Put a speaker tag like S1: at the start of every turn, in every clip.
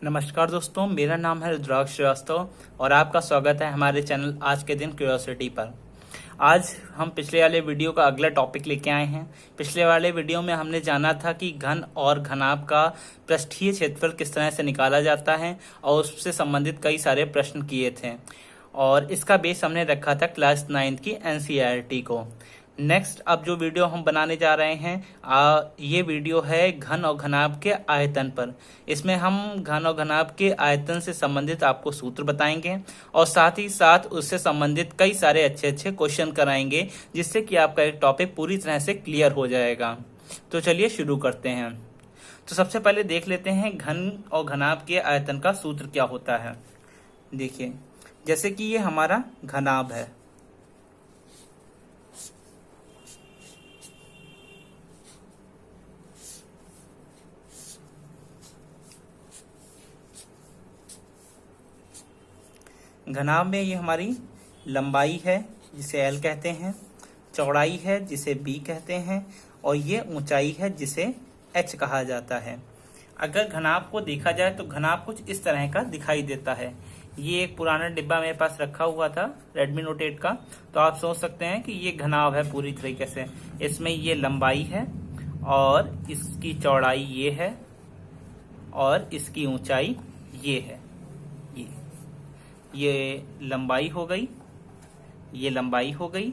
S1: नमस्कार दोस्तों, मेरा नाम है रुद्राक्ष श्रीवास्तव और आपका स्वागत है हमारे चैनल आज के दिन क्यूरियोसिटी पर। आज हम पिछले वाले वीडियो का अगला टॉपिक लेके आए हैं। पिछले वाले वीडियो में हमने जाना था कि घन और घनाभ का पृष्ठीय क्षेत्रफल किस तरह से निकाला जाता है और उससे संबंधित कई सारे प्रश्न किए थे और इसका बेस हमने रखा था क्लास 9 की एनसीईआरटी को। नेक्स्ट अब जो वीडियो हम बनाने जा रहे हैं ये वीडियो है घन और घनाभ के आयतन पर। इसमें हम घन और घनाभ के आयतन से संबंधित आपको सूत्र बताएंगे और साथ ही साथ उससे संबंधित कई सारे अच्छे क्वेश्चन कराएंगे, जिससे कि आपका एक टॉपिक पूरी तरह से क्लियर हो जाएगा। तो चलिए शुरू करते हैं। तो सबसे पहले देख लेते हैं घन और घनाभ के आयतन का सूत्र क्या होता है। देखिए, जैसे कि ये हमारा घनाभ है, घनाभ में ये हमारी लंबाई है जिसे L कहते हैं, चौड़ाई है जिसे B कहते हैं और ये ऊंचाई है जिसे H कहा जाता है। अगर घनाभ को देखा जाए तो घनाभ कुछ इस तरह का दिखाई देता है। ये एक पुराना डिब्बा मेरे पास रखा हुआ था रेडमी नोट 8 का, तो आप सोच सकते हैं कि ये घनाभ है पूरी तरीके से। इसमें ये लंबाई है और इसकी चौड़ाई ये है और इसकी ऊंचाई ये है। ये लंबाई हो गई, ये लंबाई हो गई,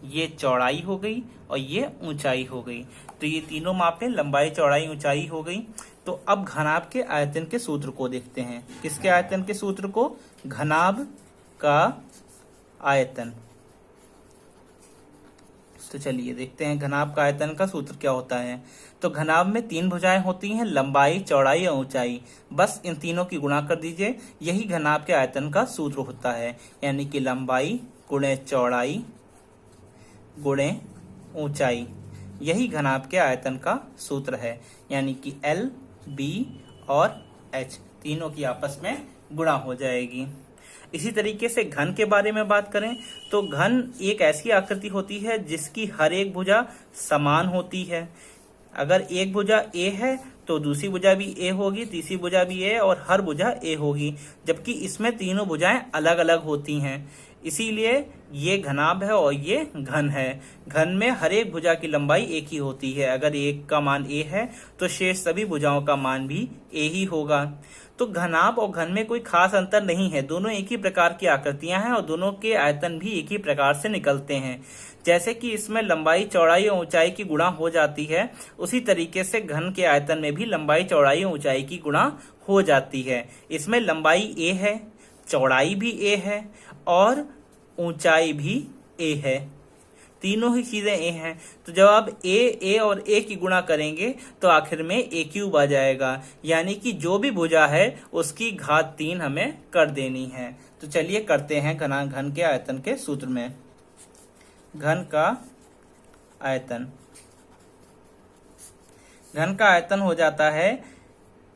S1: ये चौड़ाई हो गई और ये ऊंचाई हो गई। तो ये तीनों मापें लंबाई, चौड़ाई, ऊंचाई हो गई। तो अब घनाभ के आयतन के सूत्र को देखते हैं। किसके आयतन के सूत्र को? घनाभ का आयतन। तो चलिए देखते हैं घनाभ का आयतन का सूत्र क्या होता है। तो घनाभ में 3 भुजाएं होती हैं, लंबाई, चौड़ाई और ऊंचाई। बस इन तीनों की गुणा कर दीजिए, यही घनाभ के आयतन का सूत्र होता है। यानी कि लंबाई गुणे चौड़ाई गुणे ऊंचाई, यही घनाभ के आयतन का सूत्र है। यानी कि L, B और H तीनों की आपस में गुणा हो जाएगी। इसी तरीके से घन के बारे में बात करें तो घन एक ऐसी आकृति होती है जिसकी हर एक भुजा समान होती है। अगर एक भुजा A है तो दूसरी भुजा भी A होगी, तीसरी भुजा भी A और हर भुजा A होगी, जबकि इसमें तीनों भुजाएं अलग अलग होती हैं। इसीलिए ये घनाभ है और ये घन है। घन में हर एक भुजा की लंबाई एक ही होती है। अगर एक का मान A है तो शेष सभी भुजाओं का मान भी A ही होगा। तो घनाभ और घन में कोई खास अंतर नहीं है, दोनों एक ही प्रकार की आकृतियां हैं और दोनों के आयतन भी एक ही प्रकार से निकलते हैं। जैसे कि इसमें लंबाई, चौड़ाई और ऊंचाई की गुणा हो जाती है, उसी तरीके से घन के आयतन में भी लंबाई, चौड़ाई और ऊंचाई की गुणा हो जाती है। इसमें लंबाई A है, चौड़ाई भी A है और ऊंचाई भी A है, तीनों ही चीजें A हैं। तो जब आप A और A की गुणा करेंगे तो आखिर में A³ आ जाएगा। यानी कि जो भी भुजा है उसकी घात 3 हमें कर देनी है। तो चलिए करते हैं घन के आयतन के सूत्र में। घन का आयतन, घन का आयतन हो जाता है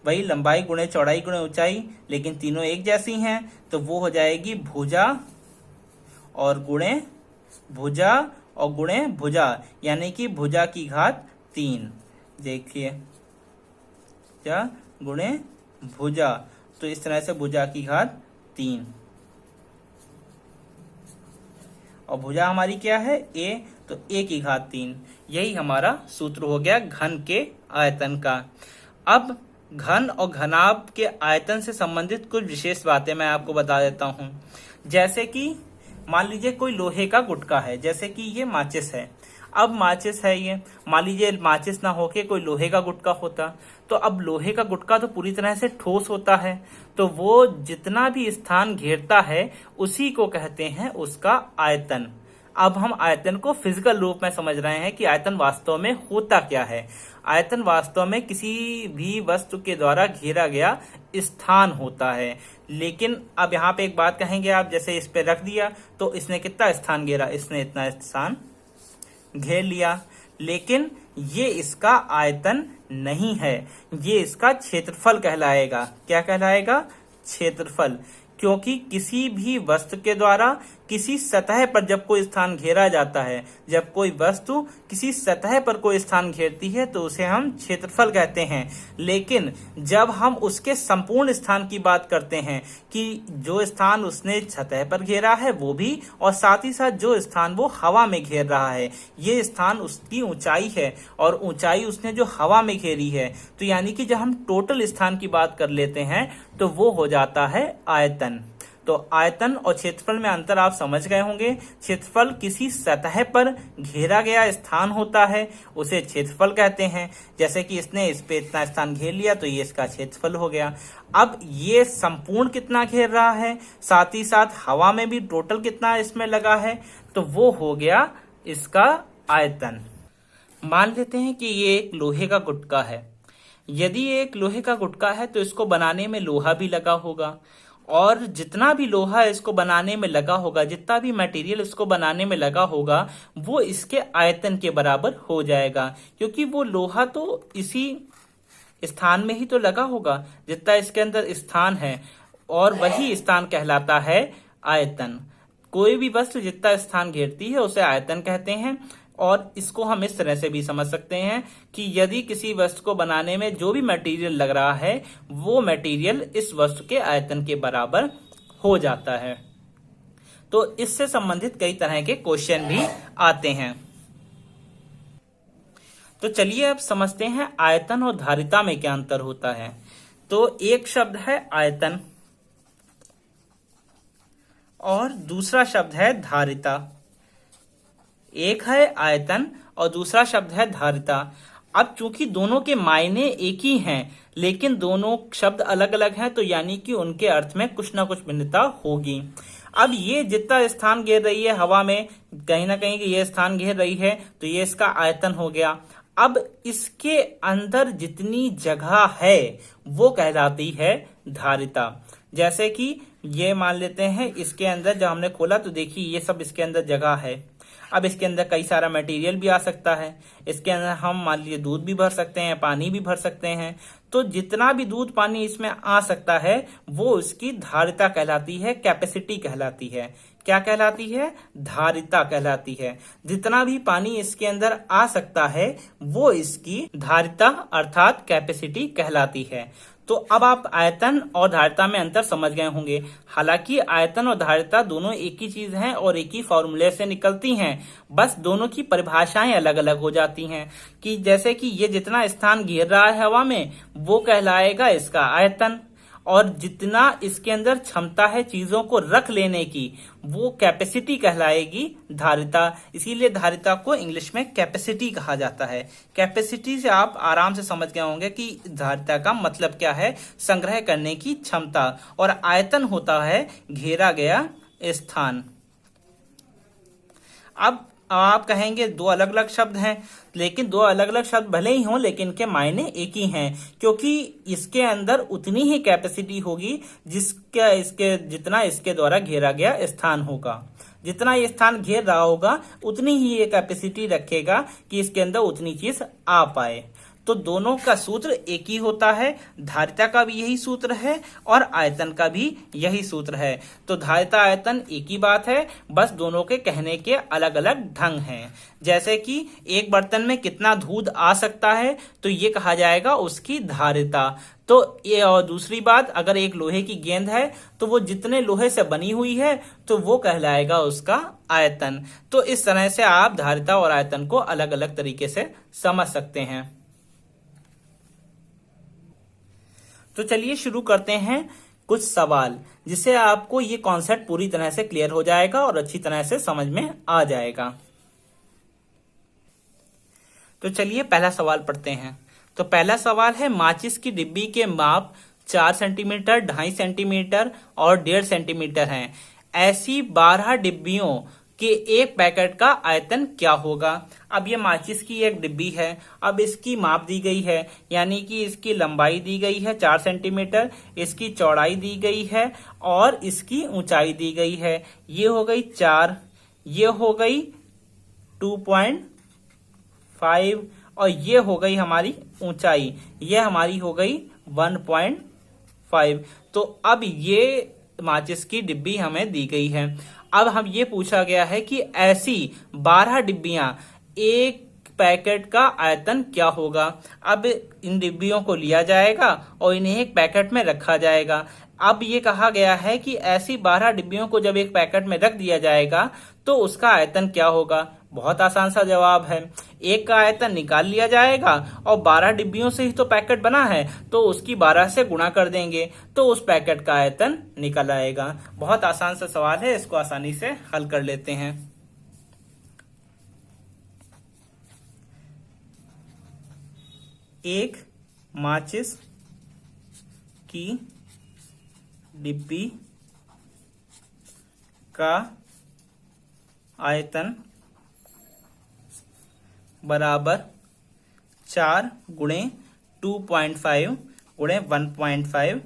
S1: वही लंबाई गुणे चौड़ाई गुणे ऊंचाई, लेकिन तीनों एक जैसी हैं तो वो हो जाएगी भुजा और गुणे भुजा और गुणे भुजा, यानी कि भुजा की घात 3। देखिए, क्या गुणे भुजा, तो इस तरह से भुजा की घात 3 और भुजा हमारी क्या है A, तो A की घात 3। यही हमारा सूत्र हो गया घन के आयतन का। अब घन और घनाभ के आयतन से संबंधित कुछ विशेष बातें मैं आपको बता देता हूं। जैसे कि मान लीजिए कोई लोहे का गुटका है, जैसे कि ये माचिस है। अब माचिस है ये, मान लीजिए माचिस ना होके कोई लोहे का गुटका होता, तो अब लोहे का गुटका तो पूरी तरह से ठोस होता है, तो वो जितना भी स्थान घेरता है उसी को कहते हैं उसका आयतन। अब हम आयतन को फिजिकल रूप में समझ रहे हैं कि आयतन वास्तव में होता क्या है। आयतन वास्तव में किसी भी वस्तु के द्वारा घेरा गया स्थान होता है। लेकिन अब यहाँ पे एक बात कहेंगे आप, जैसे इस पे रख दिया तो इसने कितना स्थान घेरा, इसने इतना स्थान घेर लिया, लेकिन ये इसका आयतन नहीं है, ये इसका क्षेत्रफल कहलाएगा। क्या कहलाएगा? क्षेत्रफल। क्योंकि किसी भी वस्तु के द्वारा किसी सतह पर जब कोई स्थान घेरा जाता है, जब कोई वस्तु किसी सतह पर कोई स्थान घेरती है तो उसे हम क्षेत्रफल कहते हैं। लेकिन जब हम उसके संपूर्ण स्थान की बात करते हैं कि जो स्थान उसने सतह पर घेरा है वो भी, और साथ ही साथ जो स्थान वो हवा में घेर रहा है, ये स्थान उसकी ऊंचाई है और ऊंचाई उसने जो हवा में घेरी है, तो यानी कि जब हम टोटल स्थान की बात कर लेते हैं तो वो हो जाता है आयतन। तो आयतन और क्षेत्रफल में अंतर आप समझ गए होंगे। क्षेत्रफल किसी सतह पर घेरा गया स्थान होता है, उसे क्षेत्रफल कहते हैं। जैसे कि इसने इस पे इतना स्थान घेर लिया तो ये इसका क्षेत्रफल हो गया। अब ये संपूर्ण कितना घेर रहा है, साथ ही साथ हवा में भी टोटल कितना इसमें लगा है, तो वो हो गया इसका आयतन। मान लेते हैं कि ये एक लोहे का गुटका है। यदि ये एक लोहे का गुटका है तो इसको बनाने में लोहा भी लगा होगा, और जितना भी लोहा इसको बनाने में लगा होगा, जितना भी मटेरियल इसको बनाने में लगा होगा, वो इसके आयतन के बराबर हो जाएगा, क्योंकि वो लोहा तो इसी स्थान में ही तो लगा होगा जितना इसके अंदर स्थान है, और वही स्थान कहलाता है आयतन। कोई भी वस्तु जितना स्थान घेरती है उसे आयतन कहते हैं। और इसको हम इस तरह से भी समझ सकते हैं कि यदि किसी वस्तु को बनाने में जो भी मटेरियल लग रहा है वो मटेरियल इस वस्तु के आयतन के बराबर हो जाता है। तो इससे संबंधित कई तरह के क्वेश्चन भी आते हैं। तो चलिए अब समझते हैं आयतन और धारिता में क्या अंतर होता है। तो एक शब्द है आयतन और दूसरा शब्द है धारिता। एक है आयतन और दूसरा शब्द है धारिता। अब चूंकि दोनों के मायने एक ही हैं लेकिन दोनों शब्द अलग अलग हैं, तो यानी कि उनके अर्थ में कुछ ना कुछ भिन्नता होगी। अब ये जितना स्थान घेर रही है हवा में, कहीं ना कहीं ये स्थान घेर रही है, तो ये इसका आयतन हो गया। अब इसके अंदर जितनी जगह है वो कहलाती है धारिता। जैसे कि ये मान लेते हैं इसके अंदर जब हमने खोला तो देखिए ये सब इसके अंदर जगह है। अब इसके अंदर कई सारा मटेरियल भी आ सकता है। इसके अंदर हम मान लीजिए दूध भी भर सकते हैं, पानी भी भर सकते हैं। तो जितना भी दूध पानी इसमें आ सकता है वो उसकी धारिता कहलाती है, कैपेसिटी कहलाती है। क्या कहलाती है? धारिता कहलाती है। जितना भी पानी इसके अंदर आ सकता है वो इसकी धारिता अर्थात कैपेसिटी कहलाती है। तो अब आप आयतन और धारिता में अंतर समझ गए होंगे। हालांकि आयतन और धारिता दोनों एक ही चीज हैं और एक ही फॉर्मूले से निकलती हैं, बस दोनों की परिभाषाएं अलग अलग हो जाती हैं। कि जैसे कि ये जितना स्थान घेर रहा है हवा में वो कहलाएगा इसका आयतन, और जितना इसके अंदर क्षमता है चीजों को रख लेने की वो कैपेसिटी कहलाएगी धारिता। इसीलिए धारिता को इंग्लिश में कैपेसिटी कहा जाता है। कैपेसिटी से आप आराम से समझ गए होंगे कि धारिता का मतलब क्या है, संग्रह करने की क्षमता, और आयतन होता है घेरा गया स्थान। अब आप कहेंगे दो अलग अलग शब्द हैं, लेकिन दो अलग अलग शब्द भले ही हों लेकिन इनके मायने एक ही हैं, क्योंकि इसके अंदर उतनी ही कैपेसिटी होगी जिसका इसके जितना इसके द्वारा घेरा गया स्थान होगा। जितना ये स्थान घेर रहा होगा उतनी ही ये कैपेसिटी रखेगा कि इसके अंदर उतनी चीज आ पाए। तो दोनों का सूत्र एक ही होता है। धारिता का भी यही सूत्र है और आयतन का भी यही सूत्र है। तो धारिता आयतन एक ही बात है, बस दोनों के कहने के अलग अलग ढंग हैं। जैसे कि एक बर्तन में कितना दूध आ सकता है तो ये कहा जाएगा उसकी धारिता। तो ये, और दूसरी बात, अगर एक लोहे की गेंद है तो वो जितने लोहे से बनी हुई है तो वो कहलाएगा उसका आयतन। तो इस तरह से आप धारिता और आयतन को अलग अलग तरीके से समझ सकते हैं। तो चलिए शुरू करते हैं कुछ सवाल, जिससे आपको ये कॉन्सेप्ट पूरी तरह से क्लियर हो जाएगा और अच्छी तरह से समझ में आ जाएगा। तो चलिए पहला सवाल पढ़ते हैं। तो पहला सवाल है, माचिस की डिब्बी के माप 4 सेंटीमीटर, 2.5 सेंटीमीटर और 1.5 सेंटीमीटर हैं। ऐसी 12 डिब्बियों के एक पैकेट का आयतन क्या होगा? अब ये माचिस की एक डिब्बी है। अब इसकी माप दी गई है, यानी कि इसकी लंबाई दी गई है 4 सेंटीमीटर, इसकी चौड़ाई दी गई है और इसकी ऊंचाई दी गई है। ये हो गई 4, ये हो गई 2.5 और ये हो गई हमारी ऊंचाई, ये हमारी हो गई 1.5। तो अब ये माचिस की डिब्बी हमें दी गई है। अब हम ये पूछा गया है कि ऐसी 12 डिब्बियां, एक पैकेट का आयतन क्या होगा। अब इन डिब्बियों को लिया जाएगा और इन्हें एक पैकेट में रखा जाएगा। अब ये कहा गया है कि ऐसी 12 डिब्बियों को जब एक पैकेट में रख दिया जाएगा तो उसका आयतन क्या होगा। बहुत आसान सा जवाब है, एक का आयतन निकाल लिया जाएगा और 12 डिब्बियों से ही तो पैकेट बना है, तो उसकी 12 से गुणा कर देंगे तो उस पैकेट का आयतन निकल आएगा। बहुत आसान सा सवाल है, इसको आसानी से हल कर लेते हैं। एक माचिस की डिब्बी का आयतन बराबर 4 गुणे 2.5 गुणे 1.5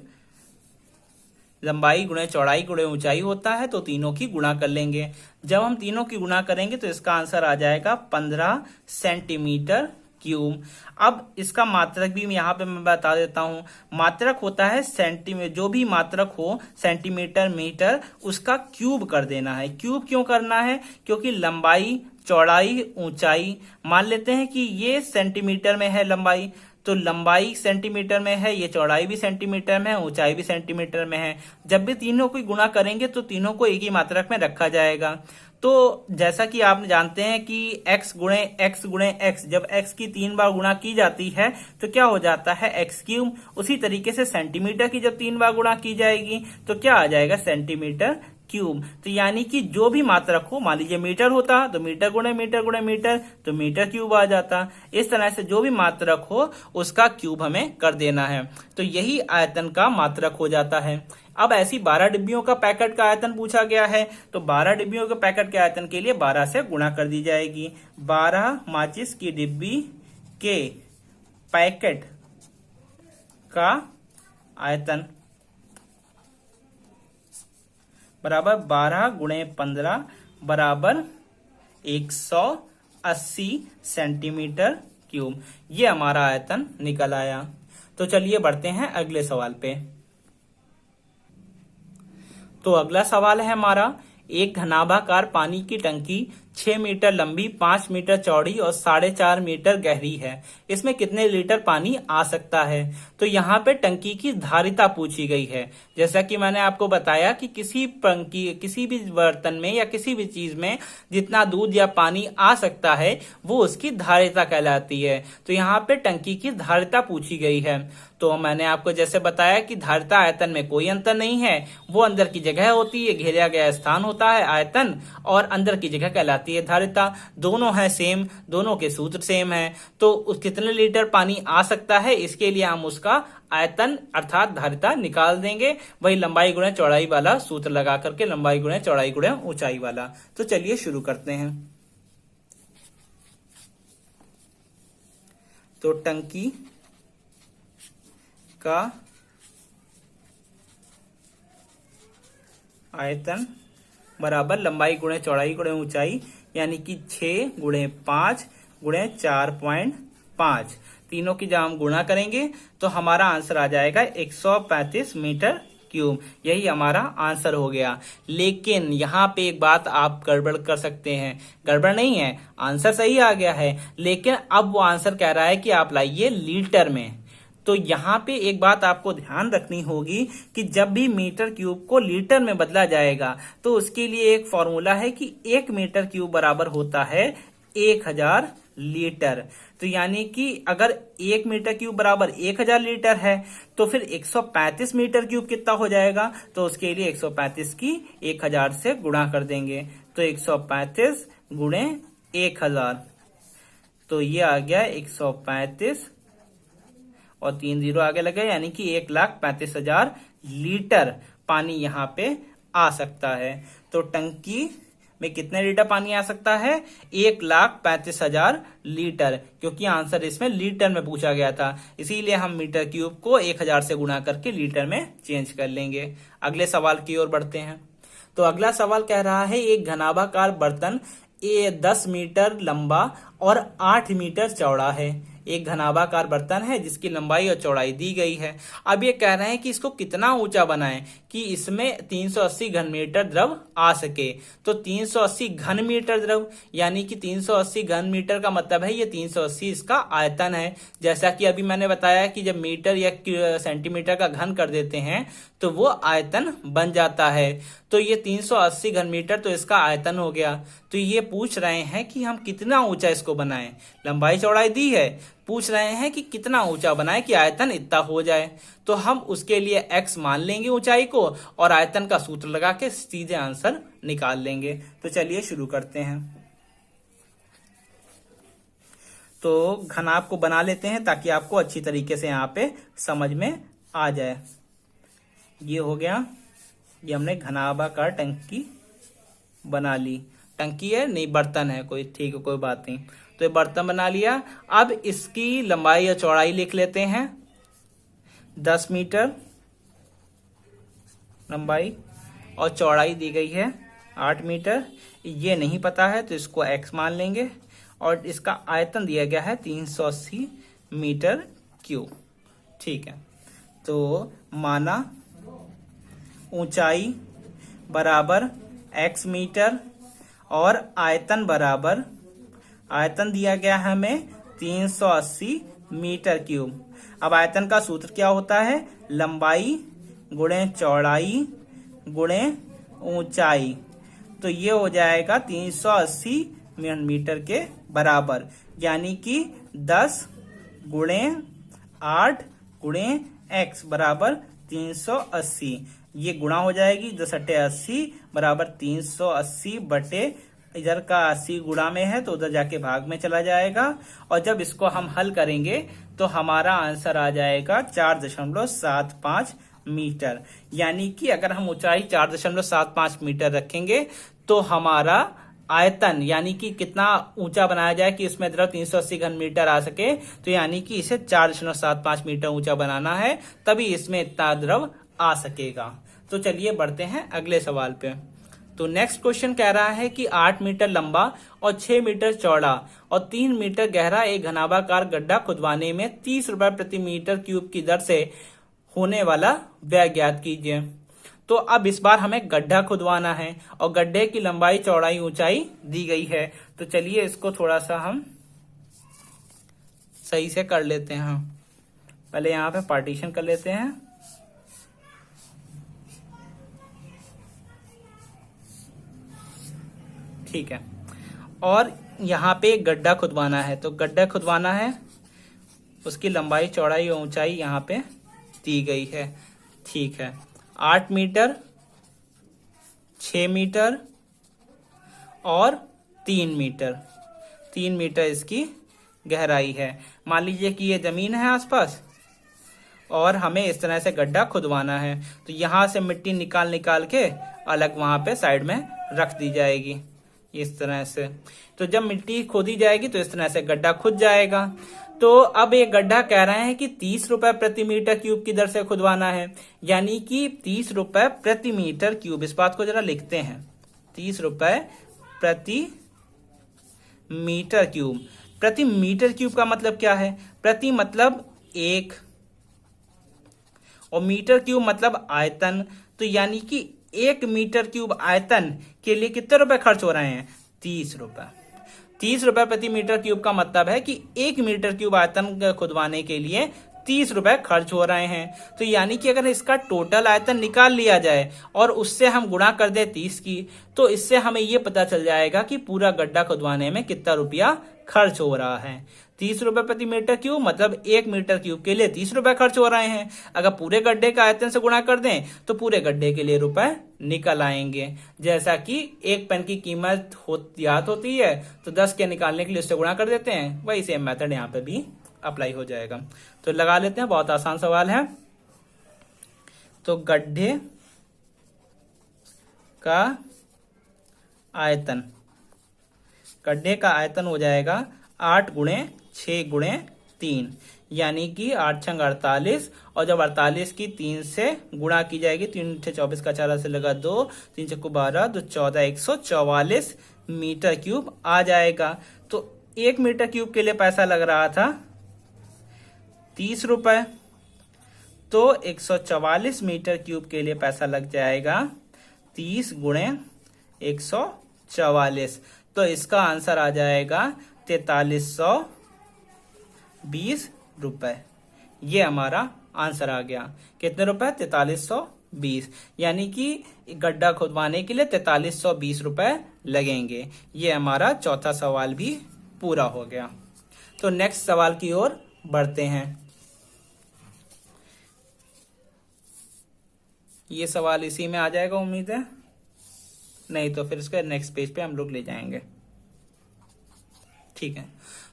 S1: लंबाई गुणे चौड़ाई गुणे ऊंचाई होता है, तो तीनों की गुणा कर लेंगे। जब हम तीनों की गुणा करेंगे तो इसका आंसर आ जाएगा 15 सेंटीमीटर क्यूब। अब इसका मात्रक भी यहाँ पे मैं बता देता हूँ। मात्रक होता है सेंटीमीटर, जो भी मात्रक हो सेंटीमीटर मीटर, उसका क्यूब कर देना है। क्यूब क्यों करना है? क्योंकि लंबाई चौड़ाई ऊंचाई, मान लेते हैं कि ये सेंटीमीटर में है लंबाई, तो लंबाई सेंटीमीटर में है, ये चौड़ाई भी सेंटीमीटर में है, ऊंचाई भी सेंटीमीटर में है। जब भी तीनों को गुणा करेंगे तो तीनों को एक ही मात्रक में रखा जाएगा। तो जैसा कि आप जानते हैं कि x गुणे x, जब x की 3 बार गुणा की जाती है तो क्या हो जाता है x क्यूब। उसी तरीके से सेंटीमीटर की जब 3 बार गुणा की जाएगी तो क्या आ जाएगा सेंटीमीटर क्यूब। तो यानी कि जो भी मात्रक हो, मान लीजिए मीटर होता तो मीटर गुणे मीटर तो मीटर क्यूब आ जाता। इस तरह से जो भी मात्रक हो उसका क्यूब हमें कर देना है, तो यही आयतन का मात्रक हो जाता है। अब ऐसी 12 डिब्बियों का पैकेट का आयतन पूछा गया है, तो 12 डिब्बियों के पैकेट के आयतन के लिए 12 से गुणा कर दी जाएगी। 12 माचिस की डिब्बी के पैकेट का आयतन बराबर 12 गुणे 15 बराबर 180 सेंटीमीटर क्यूब। ये हमारा आयतन निकल आया। तो चलिए बढ़ते हैं अगले सवाल पे। तो अगला सवाल है हमारा, एक घनाभाकार पानी की टंकी 6 मीटर लंबी, 5 मीटर चौड़ी और 4.5 मीटर गहरी है। इसमें कितने लीटर पानी आ सकता है? तो यहाँ पे टंकी की धारिता पूछी गई है। जैसा कि मैंने आपको बताया कि किसी भी बर्तन में या किसी भी चीज में जितना दूध या पानी आ सकता है वो उसकी धारिता कहलाती है। तो यहाँ पे टंकी की धारिता पूछी गई है। तो मैंने आपको जैसे बताया कि धारिता आयतन में कोई अंतर नहीं है, वो अंदर की जगह होती है, घेरा गया स्थान होता है आयतन, और अंदर की जगह कहलाती है धारिता। दोनों है सेम, दोनों के सूत्र सेम है। तो कितने लीटर पानी आ सकता है इसके लिए हम उसका आयतन अर्थात धारिता निकाल देंगे, वही लंबाई गुणे चौड़ाई वाला सूत्र लगा करके, लंबाई गुणे चौड़ाई गुणे ऊंचाई वाला। तो चलिए शुरू करते हैं। तो टंकी का आयतन बराबर लंबाई गुणे चौड़ाई गुणे ऊंचाई, यानी कि 6 गुणे 5 गुणे 4.5। तीनों की जब हम गुणा करेंगे तो हमारा आंसर आ जाएगा 135 मीटर क्यूब। यही हमारा आंसर हो गया। लेकिन यहाँ पे एक बात आप गड़बड़ कर सकते हैं। गड़बड़ नहीं है, आंसर सही आ गया है, लेकिन अब वो आंसर कह रहा है कि आप लाइए लीटर में। तो यहाँ पे एक बात आपको ध्यान रखनी होगी कि जब भी मीटर क्यूब को लीटर में बदला जाएगा तो उसके लिए एक फॉर्मूला है कि 1 मीटर क्यूब बराबर होता है 1000 लीटर। तो यानी कि अगर 1 मीटर क्यूब बराबर 1000 लीटर है तो फिर 135 मीटर क्यूब कितना हो जाएगा? तो उसके लिए 135 की 1000 से गुणा कर देंगे, तो 135 गुणे 1000, तो ये आ गया 135 और 3 जीरो आगे लगे, यानी कि 1,35,000 लीटर पानी यहाँ पे आ सकता है। तो टंकी में कितने लीटर पानी आ सकता है? 1,35,000 लीटर, क्योंकि आंसर इसमें लीटर में पूछा गया था, इसीलिए हम मीटर क्यूब को 1000 से गुणा करके लीटर में चेंज कर लेंगे। अगले सवाल की ओर बढ़ते हैं। तो अगला सवाल कह रहा है, एक घनाभाकार बर्तन 10 मीटर लंबा और 8 मीटर चौड़ा है। एक घनाभाकार बर्तन है जिसकी लंबाई और चौड़ाई दी गई है। अब ये कह रहे हैं कि इसको कितना ऊंचा बनाएं कि इसमें 380 घन मीटर द्रव आ सके। तो 380 घन मीटर द्रव यानी कि 380 घन मीटर का मतलब है ये 380 इसका आयतन है। जैसा कि अभी मैंने बताया कि जब मीटर या सेंटीमीटर का घन कर देते हैं तो वो आयतन बन जाता है। तो ये 380 घन मीटर तो इसका आयतन हो गया। तो ये पूछ रहे हैं कि हम कितना ऊंचा इसको बनाएं। लंबाई चौड़ाई दी है, पूछ रहे हैं कि कितना ऊंचा बनाएं कि आयतन इतना हो जाए। तो हम उसके लिए x मान लेंगे ऊंचाई को और आयतन का सूत्र लगा के सीधे आंसर निकाल लेंगे। तो चलिए शुरू करते हैं। तो घनाभ को बना लेते हैं ताकि आपको अच्छी तरीके से यहाँ पे समझ में आ जाए। ये हो गया, ये हमने घनाभाकार टंकी बना ली। टंकी है नहीं, बर्तन है कोई, ठीक है कोई बात नहीं। तो ये बर्तन बना लिया। अब इसकी लंबाई या चौड़ाई लिख लेते हैं। 10 मीटर लंबाई और चौड़ाई दी गई है 8 मीटर। ये नहीं पता है तो इसको x मान लेंगे और इसका आयतन दिया गया है 380 मीटर क्यूब। ठीक है, तो माना ऊंचाई बराबर x मीटर और आयतन बराबर, आयतन दिया गया है हमें 380 मीटर क्यूब। अब आयतन का सूत्र क्या होता है? लंबाई गुणे चौड़ाई गुणे ऊंचाई। तो ये हो जाएगा 380 मीटर के बराबर, यानी कि 10 गुणे 8 गुणे x बराबर 380। ये गुणा हो जाएगी, 10 × 80 बराबर 380 बटे इधर का 80 गुणा में है तो उधर जाके भाग में चला जाएगा। और जब इसको हम हल करेंगे तो हमारा आंसर आ जाएगा 4.75 मीटर। यानी कि अगर हम ऊंचाई 4.75 मीटर रखेंगे तो हमारा आयतन यानी कि कितना ऊंचा बनाया जाए कि इसमें द्रव 380 घन मीटर आ सके, तो यानी कि इसे 4.75 मीटर ऊंचा बनाना है, तभी इसमें इतना द्रव आ सकेगा। तो चलिए बढ़ते हैं अगले सवाल पे। तो नेक्स्ट क्वेश्चन कह रहा है कि 8 मीटर लंबा और 6 मीटर चौड़ा और 3 मीटर गहरा एक घनाभाकार गड्ढा खुदवाने में 30 रुपए प्रति मीटर क्यूब की दर से होने वाला व्यय ज्ञात कीजिए। तो अब इस बार हमें गड्ढा खुदवाना है और गड्ढे की लंबाई चौड़ाई ऊंचाई दी गई है। तो चलिए इसको थोड़ा सा हम सही से कर लेते हैं। पहले यहाँ पे पार्टीशन कर लेते हैं। ठीक है, और यहाँ पे एक गड्ढा खुदवाना है। तो गड्ढा खुदवाना है, उसकी लंबाई चौड़ाई और ऊंचाई यहाँ पे दी गई है। ठीक है, 8 मीटर 6 मीटर और 3 मीटर, 3 मीटर इसकी गहराई है। मान लीजिए कि ये जमीन है आसपास और हमें इस तरह से गड्ढा खुदवाना है। तो यहाँ से मिट्टी निकाल के अलग वहां पे साइड में रख दी जाएगी इस तरह से। तो जब मिट्टी खोदी जाएगी तो इस तरह से गड्ढा खुद जाएगा। तो अब ये गड्ढा कह रहे हैं कि 30 रुपए प्रति मीटर क्यूब की दर से खुदवाना है, यानी कि 30 रुपए प्रति मीटर क्यूब। इस बात को जरा लिखते हैं, 30 रुपए प्रति मीटर क्यूब। प्रति मीटर क्यूब का मतलब क्या है? प्रति मतलब 1 और मीटर क्यूब मतलब आयतन। तो यानी कि 1 मीटर क्यूब आयतन के लिए कितने रुपए खर्च हो रहे हैं? 30 रुपए। 30 रुपए प्रति मीटर क्यूब का मतलब है कि 1 मीटर क्यूब आयतन खुदवाने के लिए 30 रुपए खर्च हो रहे हैं। तो यानी कि अगर इसका टोटल आयतन निकाल लिया जाए और उससे हम गुणा कर दे 30 की, तो इससे हमें यह पता चल जाएगा कि पूरा गड्ढा खुदवाने में कितना रुपया खर्च हो रहा है। 30 रुपए प्रति मीटर क्यूब मतलब 1 मीटर क्यूब के लिए 30 रुपए खर्च हो रहे हैं। अगर पूरे गड्ढे का आयतन से गुणा कर दें तो पूरे गड्ढे के लिए रुपए निकल आएंगे। जैसा कि एक पेन की कीमत याद होती है तो 10 के निकालने के लिए उससे गुणा कर देते हैं, वही सेम मेथड यहाँ पे भी अप्लाई हो जाएगा। तो लगा लेते हैं, बहुत आसान सवाल है। तो गड्ढे का आयतन, गड्ढे का आयतन हो जाएगा 8 गुणे 6 गुणे 3, यानी कि 8 छंग 48। और जब 48 की 3 से गुणा की जाएगी, 3 × 24 का 4 से लगा 2, 3 × 12 2 14, 144 मीटर क्यूब आ जाएगा। तो 1 मीटर क्यूब के लिए पैसा लग रहा था 30 रुपए, तो 144 मीटर क्यूब के लिए पैसा लग जाएगा 30 गुणे 144। तो इसका आंसर आ जाएगा 4320 रुपए। ये हमारा आंसर आ गया। कितने रुपए? 4320। यानी कि गड्ढा खुदवाने के लिए 4320 रुपए लगेंगे। ये हमारा चौथा सवाल भी पूरा हो गया। तो नेक्स्ट सवाल की ओर बढ़ते हैं। ये सवाल इसी में आ जाएगा उम्मीद है, नहीं तो फिर इसके नेक्स्ट पेज पे हम लोग ले जाएंगे। ठीक है,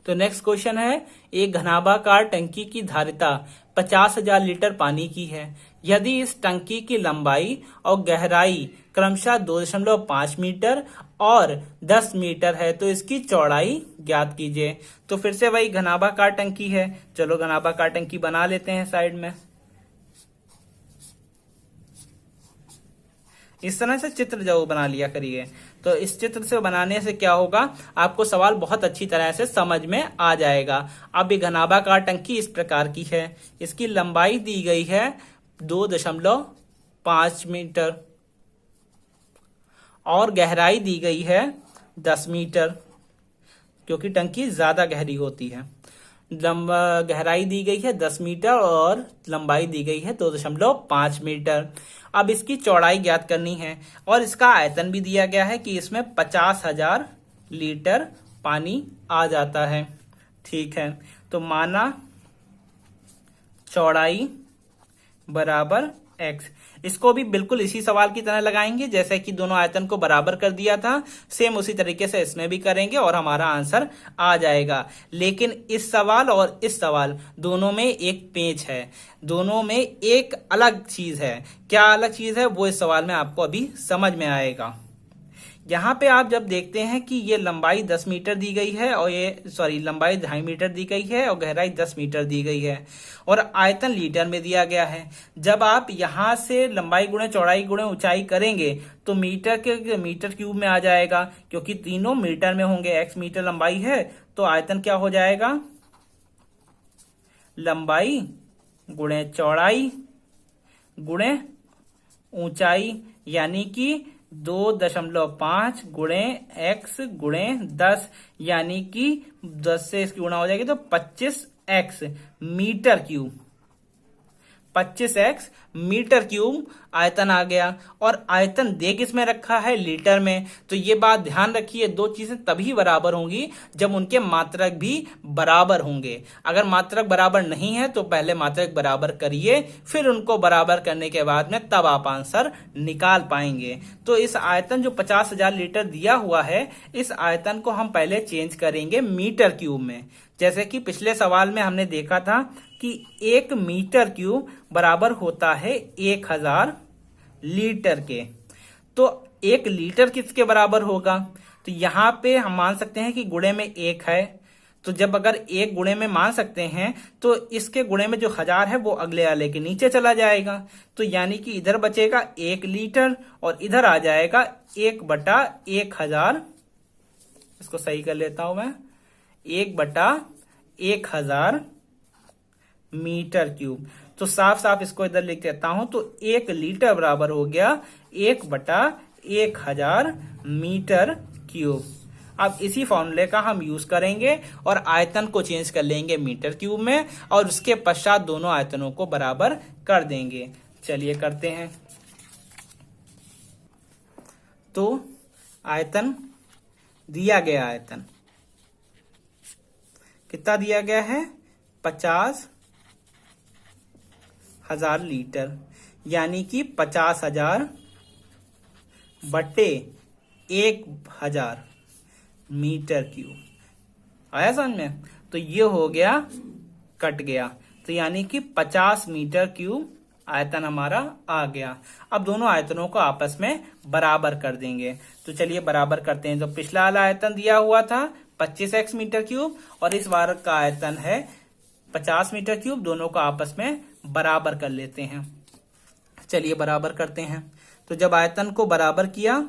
S1: तो नेक्स्ट क्वेश्चन है, एक घनाभाकार टंकी की धारिता 50,000 लीटर पानी की है। यदि इस टंकी की लंबाई और गहराई क्रमशः 2.5 मीटर और 10 मीटर है तो इसकी चौड़ाई ज्ञात कीजिए। तो फिर से वही घनाभाकार टंकी है। चलो घनाभाकार टंकी बना लेते हैं साइड में। इस तरह से चित्र जो बना लिया करिए। तो इस चित्र से बनाने से क्या होगा, आपको सवाल बहुत अच्छी तरह से समझ में आ जाएगा। अब ये घनाभाकार टंकी इस प्रकार की है। इसकी लंबाई दी गई है 2.5 मीटर और गहराई दी गई है 10 मीटर, क्योंकि टंकी ज्यादा गहरी होती है। गहराई दी गई है 10 मीटर और लंबाई दी गई है 2.5 मीटर। अब इसकी चौड़ाई ज्ञात करनी है और इसका आयतन भी दिया गया है कि इसमें 50,000 लीटर पानी आ जाता है। ठीक है, तो माना चौड़ाई बराबर x। इसको भी बिल्कुल इसी सवाल की तरह लगाएंगे जैसे कि दोनों आयतन को बराबर कर दिया था, सेम उसी तरीके से इसमें भी करेंगे और हमारा आंसर आ जाएगा। लेकिन इस सवाल और इस सवाल दोनों में एक पेंच है, दोनों में एक अलग चीज है। क्या अलग चीज है वो इस सवाल में आपको अभी समझ में आएगा। यहाँ पे आप जब देखते हैं कि ये लंबाई 10 मीटर दी गई है और लंबाई 2.5 मीटर दी गई है और गहराई 10 मीटर दी गई है और आयतन लीटर में दिया गया है। जब आप यहाँ से लंबाई गुणे चौड़ाई गुणे ऊंचाई करेंगे तो मीटर क्यूब में आ जाएगा, क्योंकि तीनों मीटर में होंगे। x मीटर लंबाई है तो आयतन क्या हो जाएगा, लंबाई गुणे चौड़ाई गुणे ऊंचाई, यानी कि 2.5 गुणे x गुणे 10, यानी कि 10 से इसकी गुणा हो जाएगी तो 25x metre cube, 25x metre cube आयतन आ गया। और आयतन दे किसमें रखा है, लीटर में। तो ये बात ध्यान रखिए, दो चीजें तभी बराबर होंगी जब उनके मात्रक भी बराबर होंगे। अगर मात्रक बराबर नहीं है तो पहले मात्रक बराबर करिए, फिर उनको बराबर करने के बाद में तब आप आंसर निकाल पाएंगे। तो इस आयतन जो 50,000 लीटर दिया हुआ है, इस आयतन को हम पहले चेंज करेंगे मीटर क्यूब में। जैसे कि पिछले सवाल में हमने देखा था कि 1 मीटर क्यूब बराबर होता है 1000 लीटर के। तो 1 लीटर किसके बराबर होगा, तो यहाँ पे हम मान सकते हैं कि गुणे में 1 है। तो जब अगर 1 गुणे में मान सकते हैं तो इसके गुणे में जो 1000 है वो अगले वाले के नीचे चला जाएगा। तो यानी कि इधर बचेगा 1 लीटर और इधर आ जाएगा 1/1000। इसको सही कर लेता हूं मैं, 1/1000 मीटर क्यूब। तो साफ साफ इसको इधर लिख देता हूं, तो 1 लीटर बराबर हो गया 1/1000 मीटर क्यूब। अब इसी फॉर्मूले का हम यूज करेंगे और आयतन को चेंज कर लेंगे मीटर क्यूब में और उसके पश्चात दोनों आयतनों को बराबर कर देंगे। चलिए करते हैं। तो आयतन दिया गया, आयतन कितना दिया गया है, 50,000 लीटर, यानी कि 50,000 बटे 1000 मीटर क्यूब। आया समझ में? तो ये हो गया, कट गया, तो यानी कि 50 मीटर क्यूब आयतन हमारा आ गया। अब दोनों आयतनों को आपस में बराबर कर देंगे। तो चलिए बराबर करते हैं। तो पिछला वाला आयतन दिया हुआ था 25x मीटर क्यूब और इस बार का आयतन है 50 मीटर क्यूब। दोनों को आपस में बराबर कर लेते हैं। चलिए बराबर करते हैं। तो जब आयतन को बराबर किया